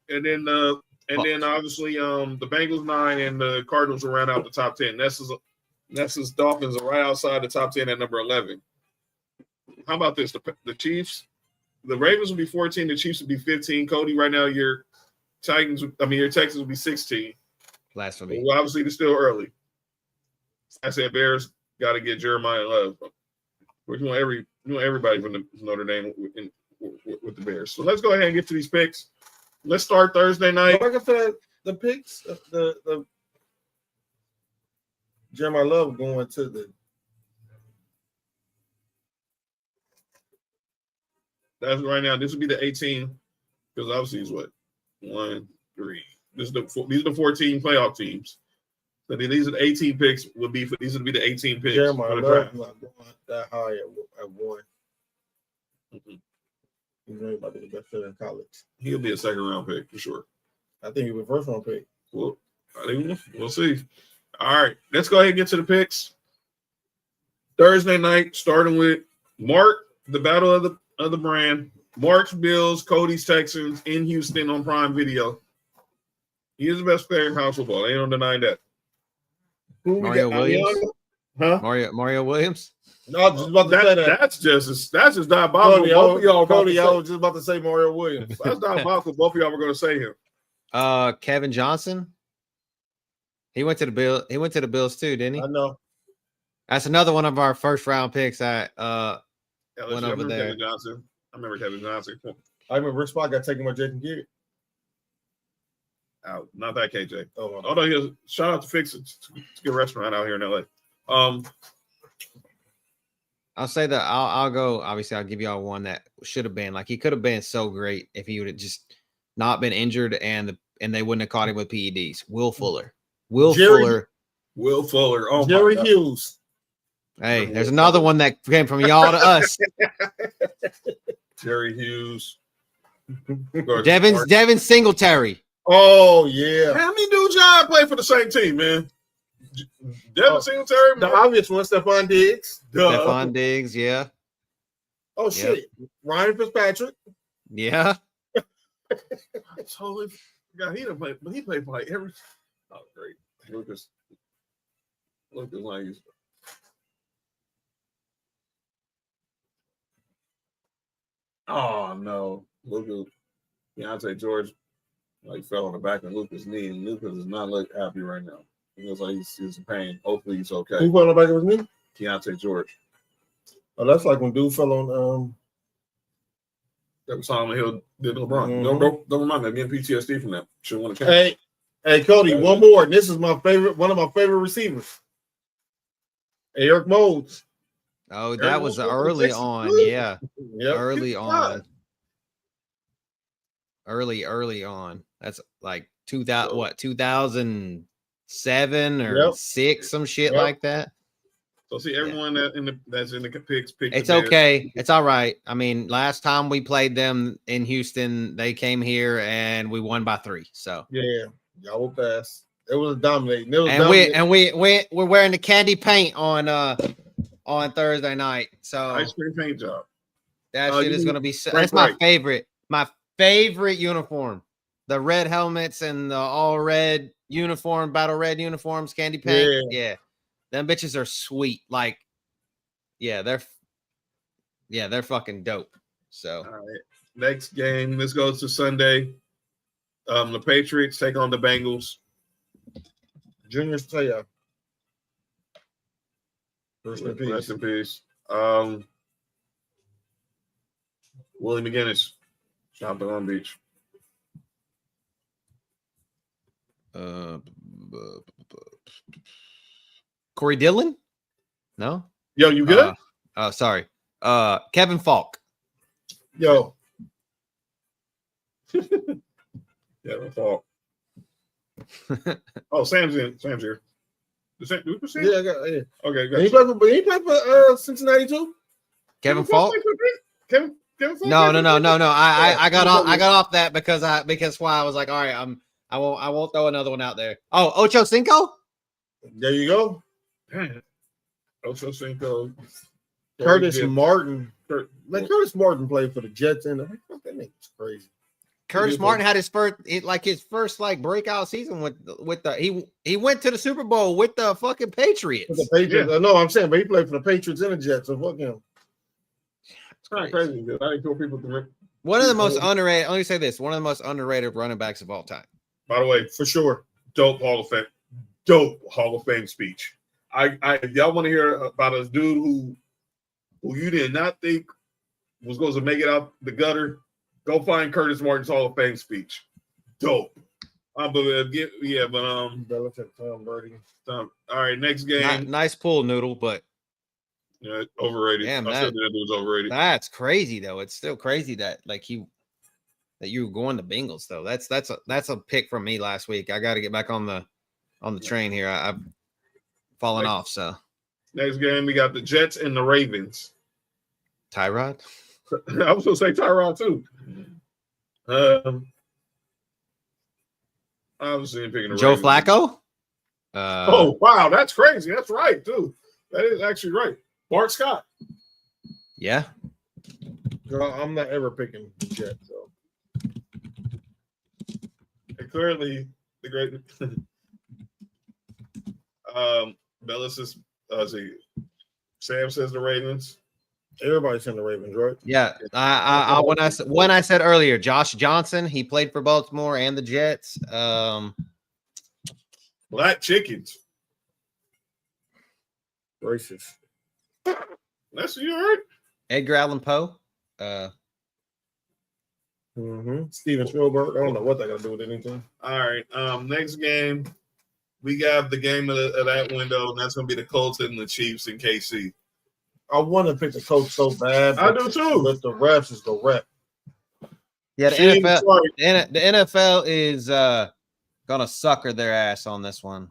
And then obviously the Bengals 9 and the Cardinals will round out the top 10. Nessa's Dolphins are right outside the top 10 at number 11. How about this? The Chiefs, the Ravens will be 14. The Chiefs will be 15. Cody, right now your Texans will be 16. Blasphemy. Well, obviously they're still early. I said Bears got to get Jeremiah Love. We want everybody from the Notre Dame with the Bears. So let's go ahead and get to these picks. Let's start Thursday night. Like I said, the picks, the Jeremiah Love going to the. That's right now. This would be the 18 because obviously it's what 1, 3. These are the 14 playoff teams. So these are the 18 picks. These would be the 18 picks. Jeremiah Love not going that high at 1. Mm-hmm. He's really about to be the best player in college. He'll be a 2nd round pick for sure. I think he'll be a 1st round pick. Well, I think we'll see. All right, let's go ahead and get to the picks. Thursday night, starting with Mark, the battle of the brand. Mark's Bills, Cody's Texans in Houston on Prime Video. He is the best player in college football. Ain't no denying that. Mario Williams? Huh? Mario Williams? No, I was just about to say that. That's just diabolical. Cody, I was just about to say Mario Williams. That's diabolical. Both of y'all were going to say him. Kevin Johnson. He went to the Bills too, didn't he? I know. That's another one of our 1st round picks. Went over there. Kevin Johnson. I remember Kevin Johnson. I remember Rick Spot got taken by Jason Kidd. Out, not that KJ. Oh, Although shout out to Fix It. It's a good restaurant out here in LA. I'll say that I'll go. Obviously, I'll give y'all one that should have been like he could have been so great if he would have just not been injured and and they wouldn't have caught him with PEDs. Will Fuller. Will Fuller. Oh, Jerry Hughes. Hey, there's another one that came from y'all to us. Jerry Hughes. Devin Singletary. Oh, yeah. How many dudes y'all play for the same team, man? Devin Singletary. The obvious one, Stephon Diggs. Stephon Diggs, yeah. Oh, shit. Yep. Ryan Fitzpatrick. Yeah. I totally forgot he didn't play, but he played for like every. Oh, great. Lucas Lang. Oh, no. Lucas. Deontay George fell on the back of Lucas' knee, and Lucas does not look happy right now. He looks like he's in pain. Hopefully he's okay. Who fell on the back of his knee? Deontay George. Oh, that's like when dude fell on that was Solomon Hill did LeBron. Mm-hmm. Don't remind me. I'm getting PTSD from that. Should want to catch. Hey, Cody, one more. And this is one of my favorite receivers. Eric Modes. Oh, that was early on. Yeah. Yep. Early on. That's like 2007 or 6, some shit like that. So see everyone that's in the picks. It's okay. It's all right. I mean, last time we played them in Houston, they came here and we won by 3. So yeah, y'all will pass. It was dominating. We're wearing the candy paint on Thursday night. So ice cream paint job. That shit is gonna be. That's my favorite. My favorite uniform. The red helmets and the all red uniform, battle red uniforms, candy paint. Yeah. Them bitches are sweet. Like, they're fucking dope. So, all right. Next game. This goes to Sunday. The Patriots take on the Bengals. Junior Staya. Rest in peace. Willie McGinnis. Shot the Long Beach. Corey Dillon? No? Yo, you good? Sorry. Kevin Falk. Yo. Kevin Falk. Oh, Sam's here. Yeah, I got. Yeah. Okay, good. He played for Cincinnati too. Kevin Falk. Kevin Falk. No. I got off that because why I was like, all right, I won't throw another one out there. Oh, Ocho Cinco. There you go. Ocho Cinco. Curtis Martin. Curtis Martin played for the Jets, and that nigga's crazy. Curtis Martin had his first breakout season with the he went to the Super Bowl with the fucking Patriots. With the Patriots. Yeah. No, I'm saying, but he played for the Patriots and the Jets. So fuck him. It's kind of crazy because I didn't feel people to one of the most underrated. Let me say this: one of the most underrated running backs of all time. By the way, for sure, dope Hall of Fame speech. If y'all want to hear about a dude who you did not think was going to make it out the gutter, go find Curtis Martin's Hall of Fame speech. Dope. Tom Brady. All right, next game. Nice pull, Noodle, but overrated. Damn, that was overrated. That's crazy though. It's still crazy that you were going to Bengals though. That's a pick from me last week. I got to get back on the train here. I've fallen off. So next game we got the Jets and the Ravens. Tyrod. I was going to say Tyrod too. Obviously picking the Joe Ravens. Flacco. Oh wow, that's crazy. That's right too. That is actually right. Bart Scott. Yeah. Girl, I'm not ever picking the Jets. So. And clearly, the great Bella says, Sam says the Ravens. Everybody's saying the Ravens, right? Yeah. When I said earlier, Josh Johnson, he played for Baltimore and the Jets. Black chickens. Racist. That's you heard. Edgar Allan Poe. Steven Spielberg. I don't know what they got to do with anything. All right. Next game, we got the game of that window, and that's going to be the Colts and the Chiefs in KC. I want to pick the Colts so bad. I do too. But the refs is the rep. Yeah, the She ain't NFL, sorry. the NFL is gonna sucker their ass on this one.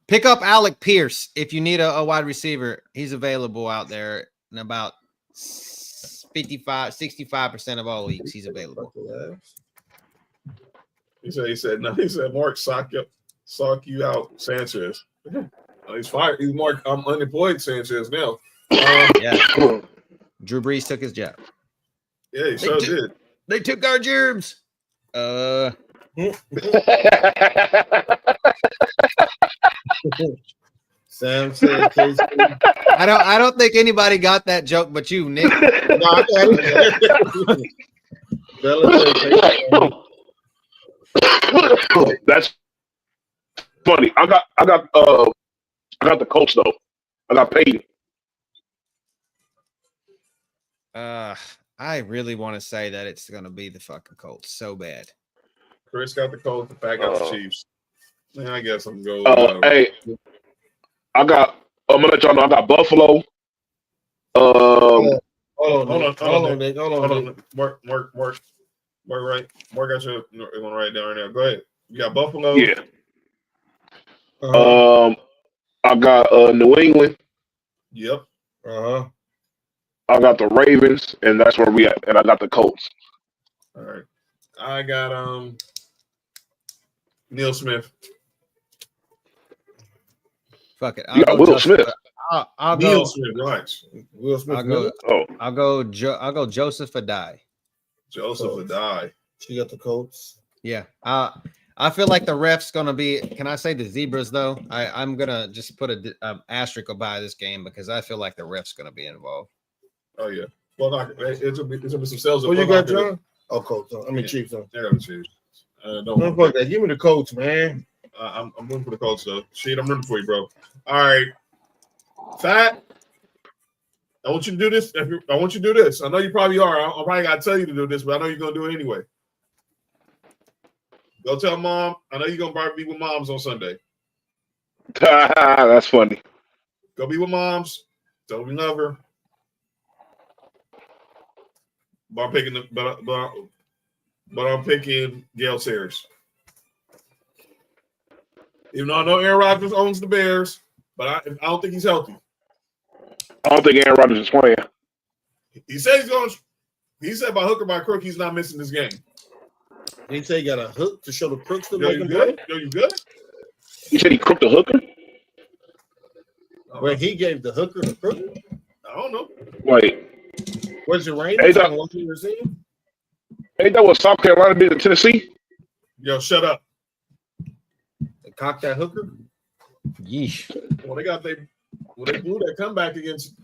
Pick up Alec Pierce if you need a wide receiver. He's available out there in about 65% of all leagues. He's available. He said, Mark, sock you out, Sanchez. He's fired. He's Mark. I'm unemployed, Sanchez now. Yeah. Drew Brees took his job. Yeah, he sure did. They took our germs. Sam said, I don't think anybody got that joke but you, Nick. No, I got it. That's funny. I got the Colts though. I got paid. I really want to say that it's gonna be the fucking Colts so bad. Chris got the Colts. The Pat got the Chiefs. Man, I guess I'm going to go. Hey, I'm gonna let y'all know I got Buffalo. Hold on. Mark, right. Mark got your one right down right now. Go ahead. You got Buffalo. Yeah. I got New England. Yep. I got the Ravens, and that's where we at. And I got the Colts. All right. I got Neil Smith. Fuck it. You got Will Smith. I'll Neil go. Smith. Relax. Will Smith. I'll go Joseph Adai. Joseph Adai. She got the Colts. Yeah. I feel like the ref's gonna be. Can I say the Zebras though? I'm gonna just put a asterisk by this game because I feel like the ref's gonna be involved. Oh yeah. Well, it's gonna be some sales. What you got, John? Oh, Colts. I mean, Chiefs. I got the Chiefs. Don't fuck that. Give me the Colts, man. I'm rooting for the Colts though. Shit, I'm rooting for you, bro. All right, Fat. I want you to do this. I want you to do this. I know you probably are. I'm probably gotta tell you to do this, but I know you're gonna do it anyway. Go tell mom. I know you're gonna probably be with moms on Sunday. That's funny. Go be with moms. Tell them you love her. But I'm picking but I'm picking Gail Sayers. Even though I know Aaron Rodgers owns the Bears, but I don't think he's healthy. I don't think Aaron Rodgers is playing. He said he's going. He said by hook or by crook, he's not missing this game. He said he got a hook to show the crooks to Yo, make you him good? play. Yo, you good? He said he crooked the hooker. Where he gave the hooker the crook. I don't know. Wait. Was it raining? Ain't that what South Carolina did to Tennessee? Yo, shut up. They cocked that hooker. Yeesh. Well, they blew that comeback against.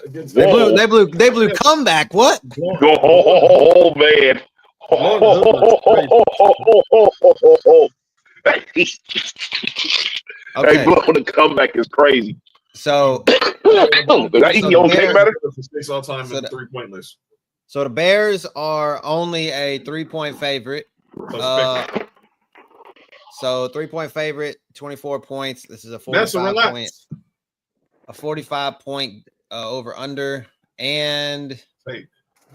They blew comeback. What? Oh man. Hey, blowing the comeback is crazy. So That eating your own cake better? Six all time in the 3-point list. So the Bears are only a 3-point favorite. So 3-point favorite, 24 points. This is a 45 point over under. And Fake.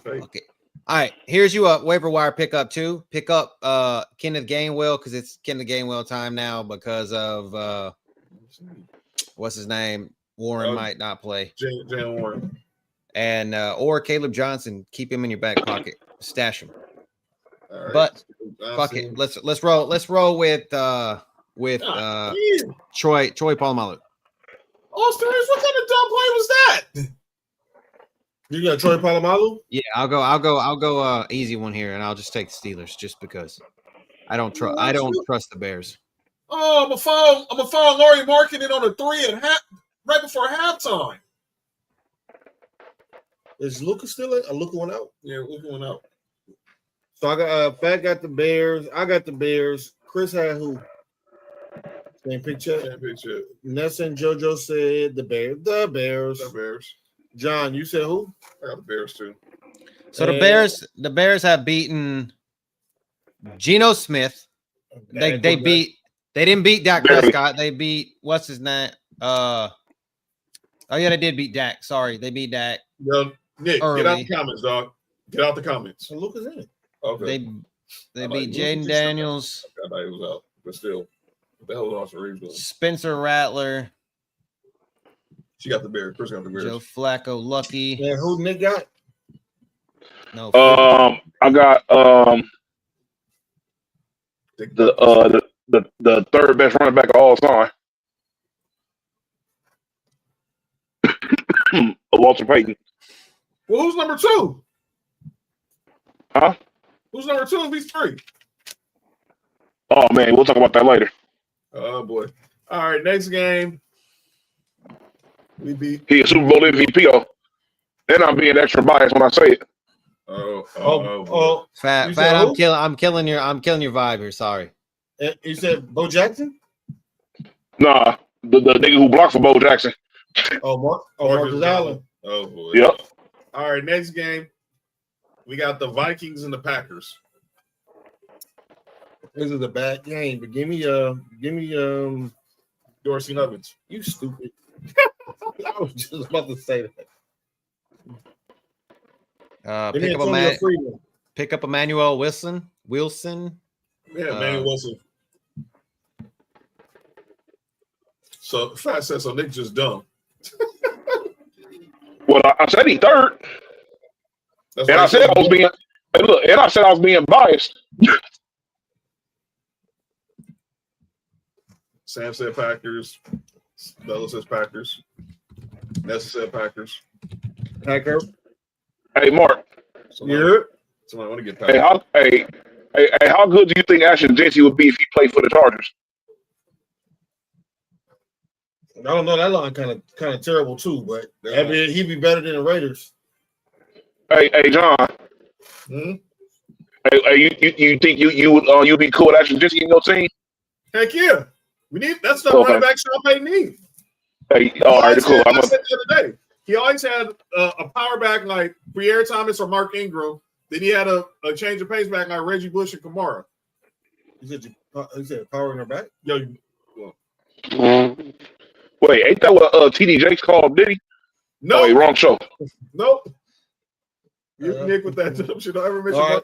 Okay. All right, here's you a waiver wire pickup too. Pick up Kenneth Gainwell because it's Kenneth Gainwell time now because of what's his name? Warren might not play. Jalen Warren. And or Caleb Johnson. Keep him in your back pocket. Stash him. Right. But fuck it. Let's roll. Let's roll with Troy Polamalu. Austin Reeves, what kind of dumb play was that? You got Troy Polamalu? Yeah, I'll go easy one here, and I'll just take the Steelers just because I don't trust the Bears. Oh, I'm a foul Laurie Marketing on a 3 right before halftime. Is Luka still in? Luka went out? Yeah, Luka went out. So I got Fat got the Bears. I got the Bears. Chris had who? Same picture. Nessa and JoJo said the Bears. The Bears. John, you said who? I got the Bears too. So the Bears have beaten Geno Smith. They didn't beat Dak Prescott. They beat what's his name? Oh yeah, they did beat Dak. Sorry, they beat Dak. Yeah, Nick, early. get out the comments, dog. Get out the comments. So Luka's in it. Okay. They beat Jaden Daniels. I thought he was out, but still, what the hell was Austin Reeves doing? Spencer Rattler. She got the Bears. Chris got the Bears. Joe Flacco, Lucky. Yeah, who Nick got? No. I got the third best running back of all time. Walter Payton. Well, who's number 2? Huh? Who's number 2 if he's 3? Oh man, we'll talk about that later. Oh boy. All right, next game. We beat. He a Super Bowl MVP. And I'm being extra biased when I say it. Fat, I'm killing your vibe here. Sorry. You said Bo Jackson? Nah, the nigga who blocked for Bo Jackson. Marcus Allen. Oh boy. Yep. All right, next game. We got the Vikings and the Packers. This is a bad game, but give me Dorsey Nuggets. you stupid. I was just about to say that. Pick up Emmanuel Wilson. Yeah, Manny Wilson. So Fat said so. Nick just dumb. Well, I said he third, and I said I was being. And look, and I said I was being biased. Sam said Packers. Bella says Packers. Nessa said Packers. Packer. Hey, Mark. Somebody want to get Packers. How good do you think Ashton Jesse would be if he played for the Chargers? I don't know. That line kind of terrible too, but he'd be better than the Raiders. Hey, John. Hmm? Hey, you think you'd be cool with Ashton Jesse in your team? Heck yeah. We need that's the running back Sean Payton needs. Hey, all right, cool. I said the other day. He always had a power back like Pierre Thomas or Mark Ingram. Then he had a change of pace back like Reggie Bush and Kamara. You said power in her back? Yo, Wait, ain't that what TD Jakes called? Did he? no, Oh, wait, wrong show. nope. You Nick with that jump shit. Don't ever mention that.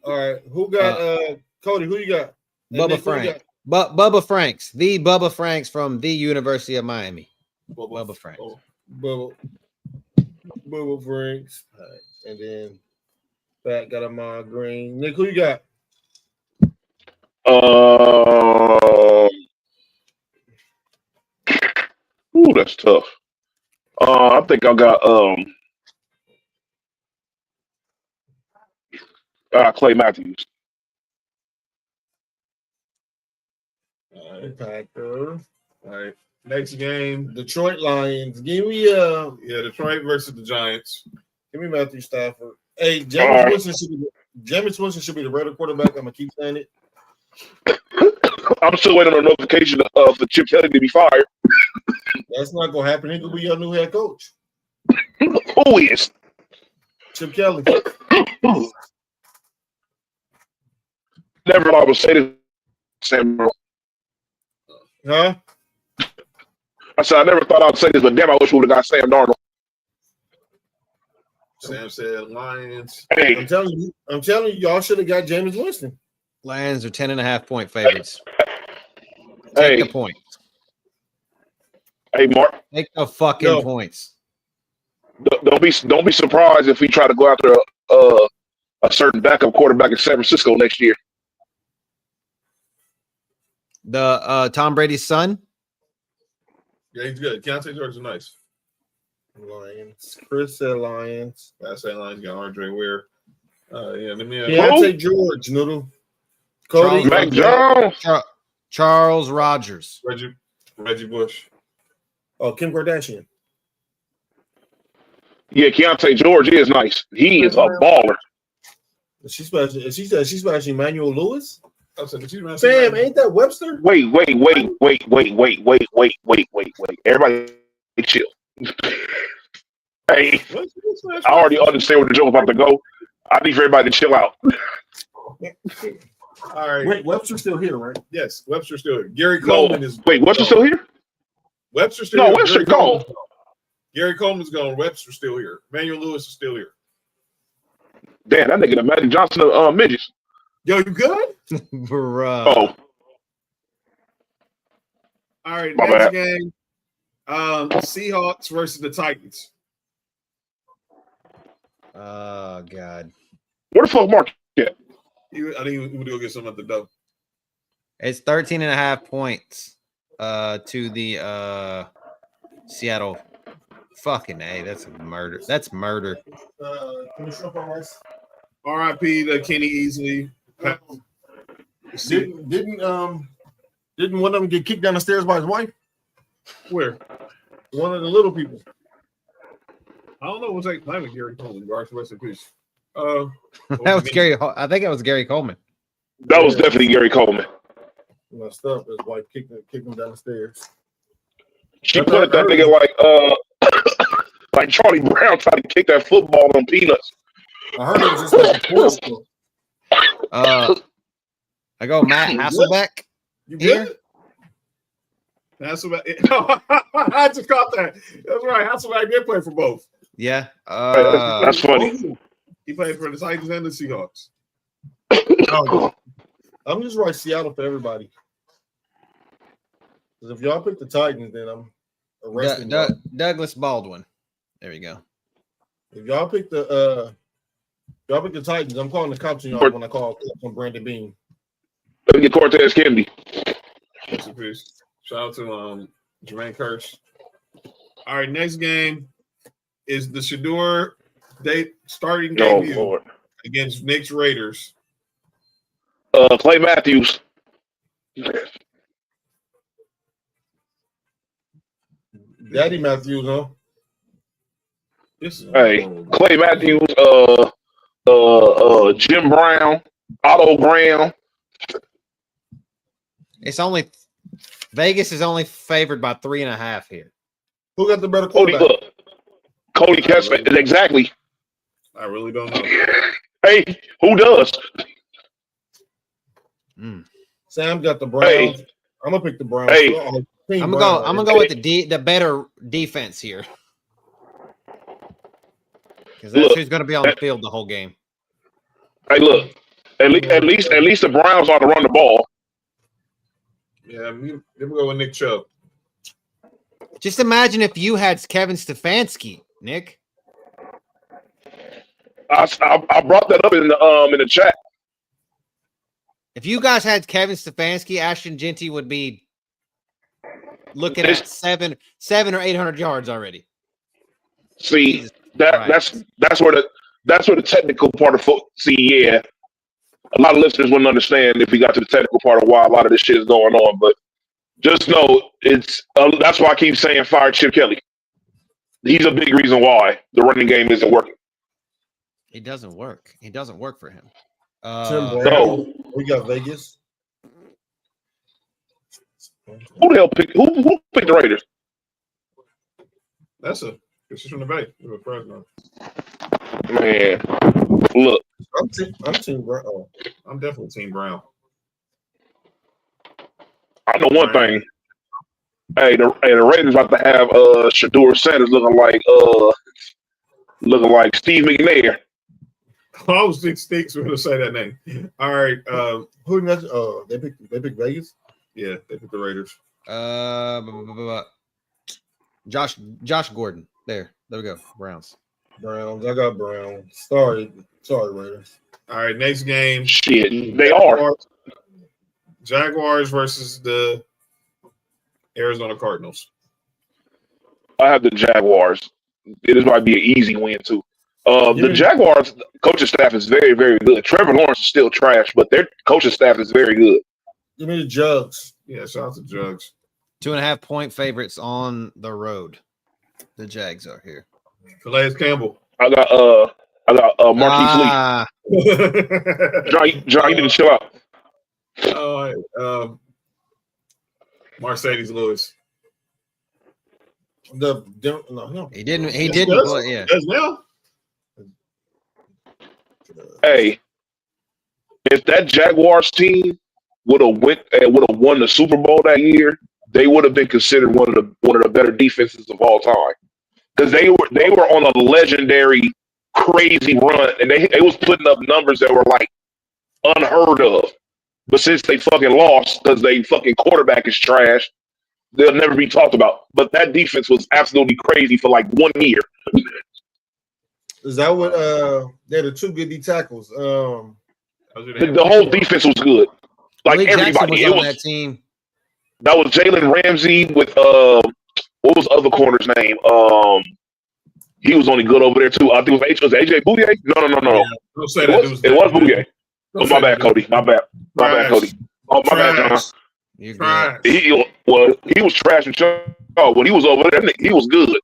All right. Who got Cody? Who you got? Bubba Frank. Bubba Franks. The Bubba Franks from the University of Miami. Bubba Franks. Bubba Franks. All right. And then Fat got Ahman Green. Nick, who you got? Ooh, that's tough. I think I got Clay Matthews. All right, Packer. All right. Next game, Detroit Lions. Give me Detroit versus the Giants. Give me Matthew Stafford. Hey, Jameis Winston should be the Raider quarterback. I'm gonna keep saying it. I'm still waiting on a notification for Chip Kelly to be fired. That's not gonna happen. He could be your new head coach. Who is? Chip Kelly. Never thought I would say this, Sam. Huh? I said I never thought I'd say this, but damn, I wish we would have got Sam Darnold. Sam said Lions. Hey, I'm telling you, y'all should have got Jameis Winston. Lions are 10.5-point favorites. Hey. Take the points. Hey, Mark. Take the fucking points. Don't be surprised if we try to go after a certain backup quarterback in San Francisco next year. The Tom Brady's son. Yeah, he's good. Keontae George is nice. Lions. Chris said Lions. I said Lions got Andre Ware. Let me. Keontae George, Noodle. Cody. Mac Jones. Charles Rogers. Reggie Bush. Oh, Kim Kardashian. Yeah, Keontae George is nice. He is a baller. She said she's smashing Emmanuel Lewis. I said, Sam, ain't that Webster? Wait. Everybody chill. Hey, I already understand where the joke about to go. I need for everybody to chill out. All right. Wait, Webster's still here, right? Yes, Webster's still here. Gary Coleman is. Wait, Webster's still here? Webster's still here. No, Webster gone. Gary Coleman's gone. Webster's still here. Emmanuel Lewis is still here. Damn, that nigga the Magic Johnson of midgets. Yo, you good? Bruh. Oh, All right, My next bad. game. Seahawks versus the Titans. Oh God. where the fuck Mark at? I think he would go get some at the dough. It's 13.5 points to the Seattle. Fucking A, that's a murder. That's murder. R.I.P. to Kenny Easley. Didn't one of them get kicked down the stairs by his wife? Where? One of the little people. I don't know what's that claim with Gary Coleman. Rest in peace. That was Gary. I think it was Gary Coleman. That was definitely Gary Coleman. Messed up. His wife kicked him down the stairs. She put that nigga like Charlie Brown tried to kick that football on Peanuts. I heard it was just like a portal. I go Matt Hasselbeck. You Here? good? Hasselbeck. I just caught that. That's right. Hasselbeck did play for both. Yeah. That's funny. He played for the Titans and the Seahawks. I'm just right Seattle for everybody. Because if y'all pick the Titans, then I'm arresting y'all. Douglas Baldwin. There you go. If y'all pick the Titans, I'm calling the cops on y'all when I call on Brandon Bean. Let me get Cortez Kennedy. Rest in peace. Shout out to Jermaine Kearse. All right, next game is the Shador starting debut Lord. against Knicks Raiders. Clay Matthews. Daddy Matthews, huh? Hey, Clay Matthews, Jim Brown, Otto Graham. It's only Vegas is only favored by 3.5 here. Who got the better Cody quarterback? Kessler. Exactly. I really don't know. Hey, who does? Sam got the Browns. Hey. I'm gonna pick the Browns. Hey. I'm gonna go with the better defense here. Because that's who's gonna be on the field the whole game. Hey, look. At least the Browns ought to run the ball. Yeah, let me go with Nick Chubb. Just imagine if you had Kevin Stefanski, Nick. I brought that up in the chat. If you guys had Kevin Stefanski, Ashton Genty would be looking at 700 or 800 yards already. See, that's where the technical part of football. See, yeah, a lot of listeners wouldn't understand if we got to the technical part of why a lot of this shit is going on. But just know it's that's why I keep saying fire Chip Kelly. He's a big reason why the running game isn't working. It doesn't work. It doesn't work for him. Tim Brown. No. We got Vegas. Who the hell picked the Raiders? This is from the Bay. Fresno. Man, look. I'm Team Brown. Oh. I'm definitely Team Brown. I know one thing. Hey, the Raiders about to have Shador Sanders looking like Steve McNair. I was think Stinks were going to say that name. All right. Who next? They picked Vegas. Yeah, they picked the Raiders. Josh Gordon. There we go. Browns. I got Browns. Sorry, Raiders. All right, next game. Shit, they are. Jaguars versus the Arizona Cardinals. I have the Jaguars. This might be an easy win too. The Jaguars coaching staff is very, very good. Trevor Lawrence is still trash, but their coaching staff is very good. Give me the Jugs. Yeah, shout out to Jugs. 2.5 point favorites on the road. The Jags are here. Calais Campbell. I got Marquise Lee. John, you need to chill out. All right. Mercedes Lewis. He didn't. Yeah. Does now? Hey, if that Jaguars team would have won the Super Bowl that year, they would have been considered one of the better defenses of all time. because they were on a legendary, crazy run, and they was putting up numbers that were like unheard of. But since they fucking lost because they fucking quarterback is trash, they'll never be talked about. But that defense was absolutely crazy for like 1 year. Is that what they're the two good D tackles? The whole defense was good. Like Malik everybody. Jackson was on that team. That was Jalen Ramsey with what was the other corner's name? He was only good over there too. I think it was AJ Bouye. No. Yeah, don't say that It was Bouye. Oh, my bad, Cody. My bad, Cody. Oh, my bad, John. You're good. He was trash and oh, when he was over there, he was good.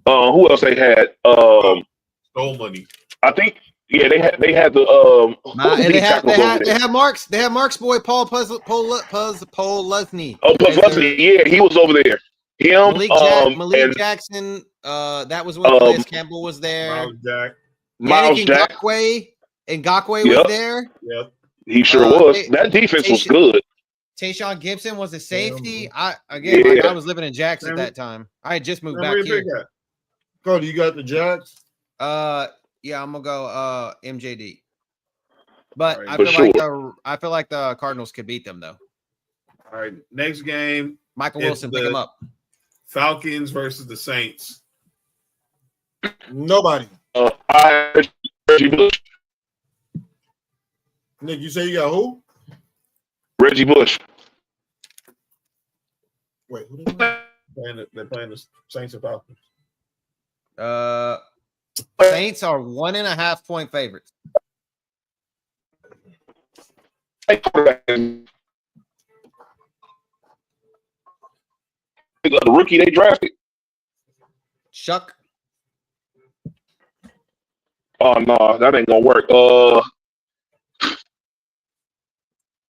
Who else they had? Stole money. I think they had the they had Mark's boy Paul Posluszny. Oh, Posluszny, yeah, he was over there. Him, Malik Jackson. That was when Calais Campbell was there. Miles Jack. Ngakwe was there. Yep. He sure was. That defense was good. Tayshaun Gibson was a safety. I was living in Jacks at that time. I had just moved back here. Cody, you got the Jacks? Yeah, I'm gonna go MJD. But Right, I feel like the Cardinals could beat them though. All right, next game. Michael Wilson, pick him up. Falcons versus the Saints. Nobody. Reggie Bush. Nick, you say you got who? Reggie Bush. Wait, who they play? They're playing the Saints and Falcons. Saints are 1.5 point favorites. The rookie they drafted. Chuck. Oh no, that ain't gonna work.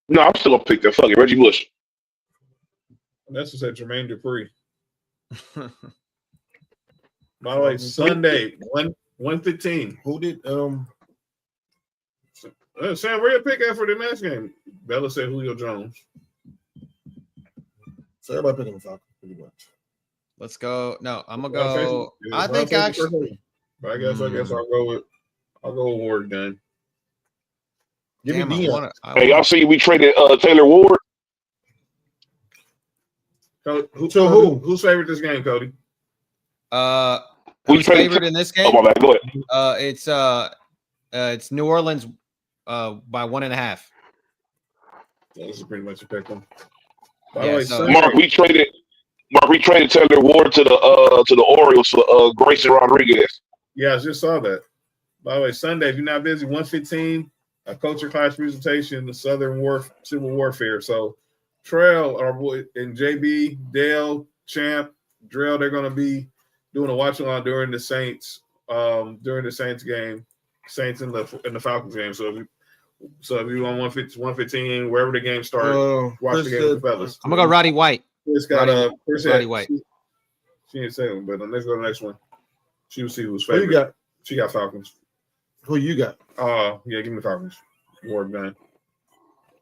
No, I'm still gonna pick that fucking Reggie Bush. That's just said Jermaine Dupri. By the way, Sunday, 1:15. Who did Sam, where you pick at for the next game? Bella said Julio Jones. So everybody picking the Falcons pretty much. Let's go. No, I'm gonna go. I think actually. I guess I'll go with Ward then. Give me Dion. Hey, y'all see we traded Taylor Ward. Who's favorite this game, Cody? Who's favored in this game? Oh, my bad. Go ahead. It's New Orleans by 1.5. Yeah, this is pretty much a pick 'em. Mark, we traded Taylor Ward to the Orioles for Grayson Rodriguez. Yeah, I just saw that. By the way, Sunday, if you're not busy, 1:15, a culture class presentation, the Southern Civil Warfare. So Trail, our boy, and JB, Dale, Champ, Drell, they're going to be doing a watch along during the Saints game, Saints in the Falcons game. So if you want 115, wherever the game starts, watch the game with the fellas. I'm gonna go Roddy White. Roddy White. She didn't say him, but let's go to the next one. She will see who's favorite. Who you got? She got Falcons. Who you got? Yeah, give me the Falcons. Ward man.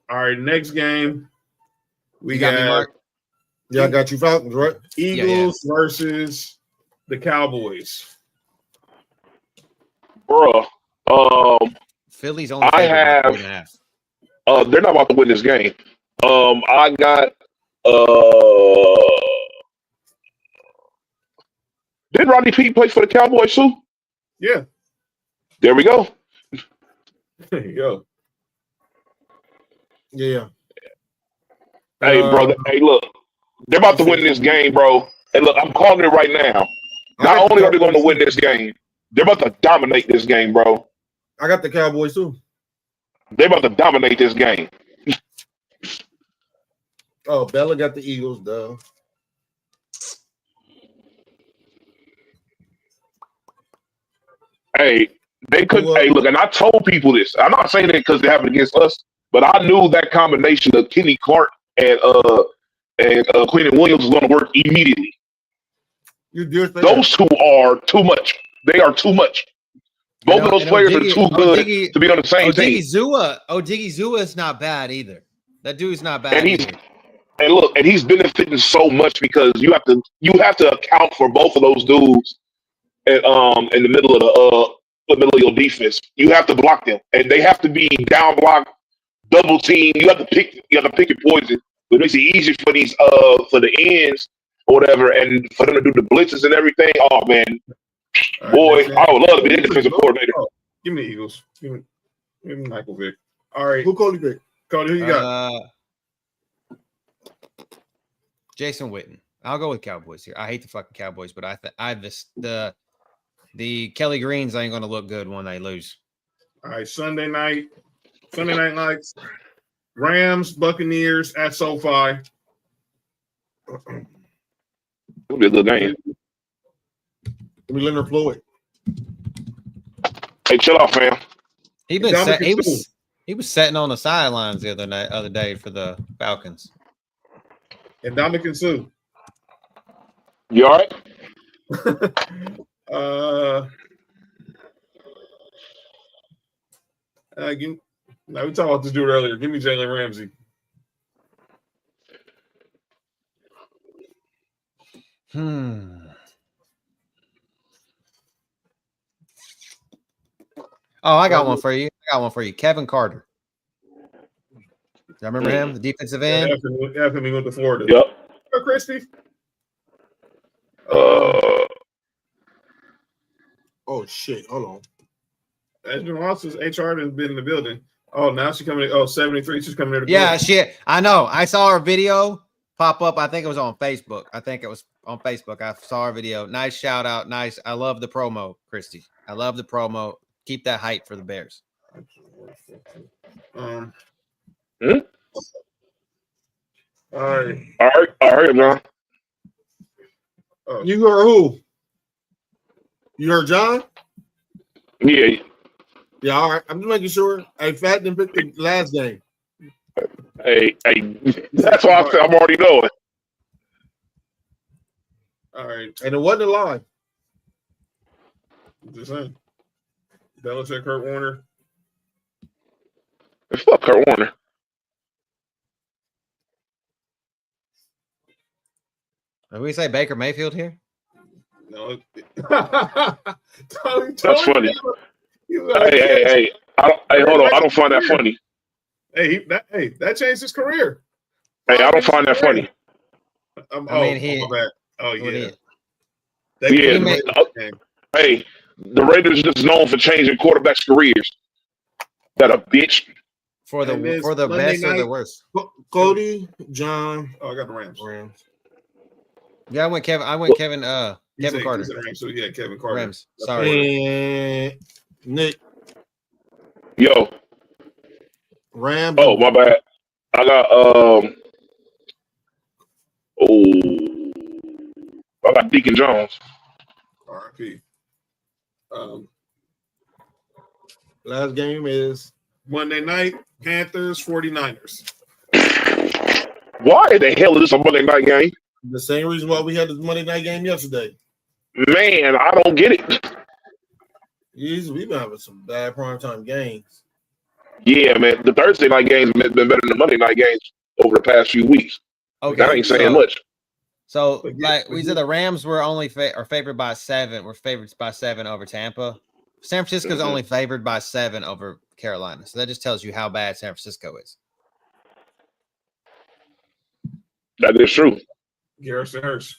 All right, next game. We got me, Mark. Yeah, I got you Falcons, right? Eagles versus the Cowboys. Bruh. Philly's only favored by 4.5. They're not about to win this game. I got did Rodney Peete play for the Cowboys too? Yeah. There we go. There you go. Yeah. Hey, bro. Hey, look. They're about to win this game, bro. And look, I'm calling it right now. Not only are they going to win this game, they're about to dominate this game, bro. I got the Cowboys too. They're about to dominate this game. Oh, Bella got the Eagles, though. Hey, they could. Hey, look, and I told people this. I'm not saying it because they happened against us, but I knew that combination of Kenny Clark and Quentin Williams was going to work immediately. Those two are too much. They are too much. Both of those players are too good to be on the same team. Odigizua is not bad either. That dude's not bad either. And look, and he's benefiting so much because you have to account for both of those dudes in the middle of the middle of your defense. You have to block them, and they have to be down block, double team. You have to pick your poison. It makes it easier for these for the ends or whatever, and for them to do the blitzes and everything. Oh man, boy, I would love to be a defensive coordinator. Give me the Eagles. Give me Michael Vick. All right, Who Cody Vick? Cody, who you got? Jason Witten. I'll go with Cowboys here. I hate the fucking Cowboys, but the Kelly Greens ain't going to look good when they lose. All right, Sunday night lights. Rams, Buccaneers at SoFi. It'll be a good game. Give me Leonard Floyd. Hey, chill out, fam. He was sitting on the sidelines the other day for the Falcons. And Dominican Sue. You all right? We talked about this dude earlier. Give me Jalen Ramsey. Oh, I got one for you. Kevin Carter. Y'all remember him? The defensive end? After we went to Florida. Yep. Oh, Christy. Oh shit! Hold on. Edwin Ross's HR has been in the building. Oh, now she's coming. 73. She's coming there. Yeah, shit. I know. I saw her video pop up. I think it was on Facebook. I saw her video. Nice shout out. Nice. I love the promo, Christy. I love the promo. Keep that hype for the Bears. All right. I heard him, man. You heard who? You heard John? Yeah. Yeah, all right. I'm just making sure. Hey, Fat didn't pick the last game. Hey, that's why I said I'm already knowing. All right. And it wasn't a lie. Just saying. Belichick, Kurt Warner. Fuck Kurt Warner. Did we say Baker Mayfield here? No. That's funny. Hey, hold on. I don't find that funny. That changed his career. Hey, I don't find that funny. Oh, yeah. Hey, the Raiders just known for changing quarterbacks' careers. That a bitch. For the best or the worst. Cody, John. Oh, I got the Rams. Yeah, I went Kevin Carter. So yeah, Kevin Carter. Rams. Sorry. And Nick. Yo. Rams. Oh, my bad. I got I got Deacon Jones. R.I.P. Last game is Monday night, Panthers, 49ers. Why the hell is this a Monday night game? the same reason why we had this Monday night game yesterday. Man, I don't get it. We've been having some bad primetime games. Yeah, man. The Thursday night games have been better than the Monday night games over the past few weeks. Okay, that ain't saying much. So, we said the Rams were only favored by 7. We're favored by 7 over Tampa. San Francisco's only favored by 7 over Carolina. So that just tells you how bad San Francisco is. That is true. Garrison Hurst.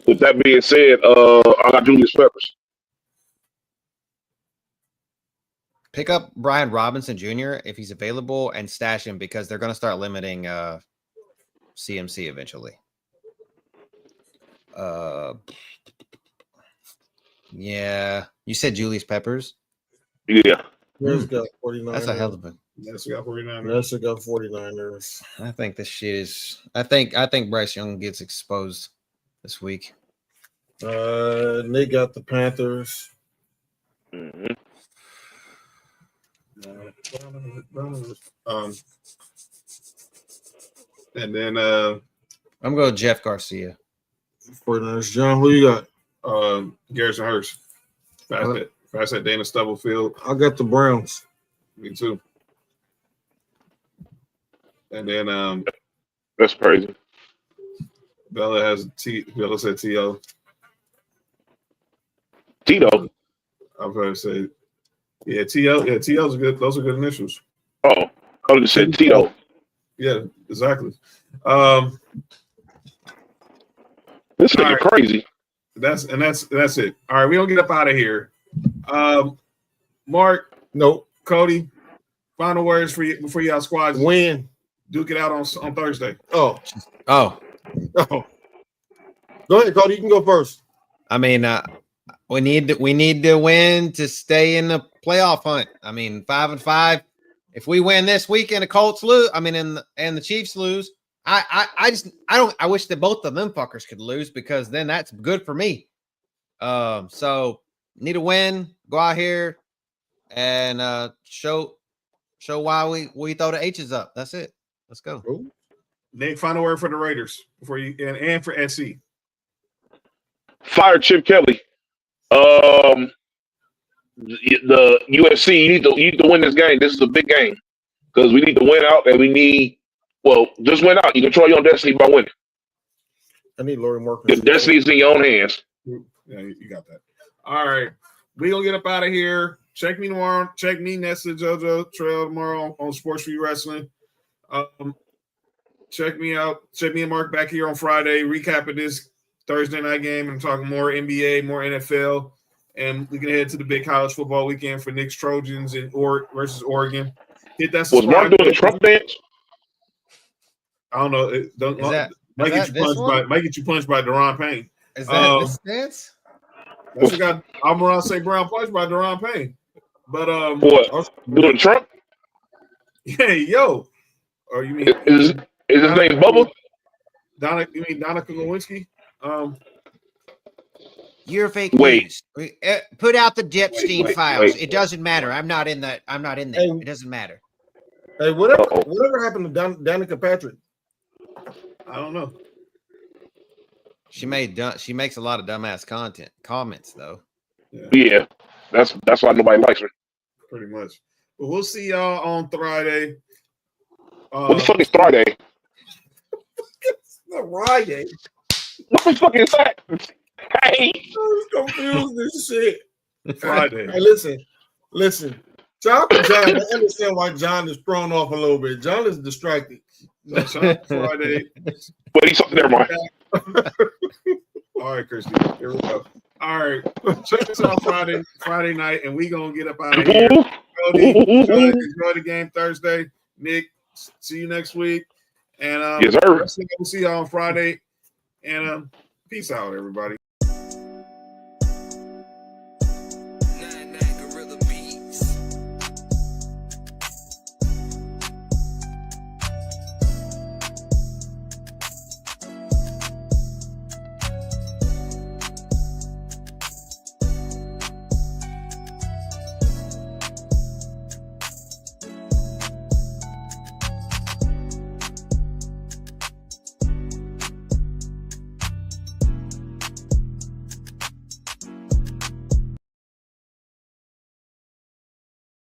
With that being said, I got Julius Peppers. Pick up Brian Robinson Jr. if he's available and stash him because they're going to start limiting CMC eventually. Yeah. You said Julius Peppers? Yeah. Bears got 49ers. That's a hell of a. Yes, we got 49ers. Bears got 49ers. I think this shit is. I think Bryce Young gets exposed this week. They got the Panthers. Mm-hmm. And then I'm going to Jeff Garcia. 49ers. John, who you got? Garrison Hurst. Fast at Dana Stubblefield. I got the Browns. Me too. And then That's crazy. Bella has Bella said T.O. Tito. I'm going to say, yeah, T.O. Yeah, T.O.'s good. Those are good initials. Oh, I would have said Tito. Yeah, exactly. This nigga crazy. That's it. All right, we don't get up out of here. Mark, Nope. Cody, final words for you before y'all squads Win. duke it out on Thursday. Oh. Oh, Go ahead, Cody. You can go first. I mean, we need to win to stay in the playoff hunt. I mean, 5-5. If we win this week and the Colts lose, I mean, and the Chiefs lose, I wish that both of them fuckers could lose because then that's good for me. So need a win. Go out here and show why we throw the H's up. That's it. Let's go. Nick, final word for the Raiders before you and for SC. Fire Chip Kelly. The UFC, you need to win this game. This is a big game because we need to win out, and we need just win out. You control your own destiny by winning. I need Lori Mark. Your destiny is in your own hands. Yeah, you got that. All right, we gonna get up out of here. Check me tomorrow. Check me next to JoJo Trail tomorrow on Sports4U Wrestling. Check me out. Check me and Mark back here on Friday, recapping this Thursday night game and talking more NBA, more NFL. And we can head to the big college football weekend for Knicks Trojans and versus Oregon. Hit that. Was Mark doing the Trump dance? I don't know. Might get you punched by Deron Payne. Is that this dance? That's what got Almiron St. Brown punched by Deron Payne. But what? Doing Trump? Hey, yo. Or you mean is his name Bubba? You mean Donica Lewinsky? You're fake Wait. news. Put out the Epstein files. wait. It doesn't matter. I'm not in there. It doesn't matter. Hey, whatever happened to Danica Patrick? I don't know. She makes a lot of dumbass comments though. Yeah, that's why nobody likes her. Pretty much. But we'll see y'all on Friday. What the fuck is Friday? It's not Friday. What the fuck is that? Hey, I'm confused this shit. Friday. Hey, listen. John, I understand why John is thrown off a little bit. John is distracted. No, Friday. but he's something there, Mark. All right, Christy. Here we go. All right. Check us out Friday night, and we gonna get up out of here. Cody, enjoy the game Thursday. Nick, see you next week. And yes, sir. We'll see y'all on Friday. And peace out, everybody.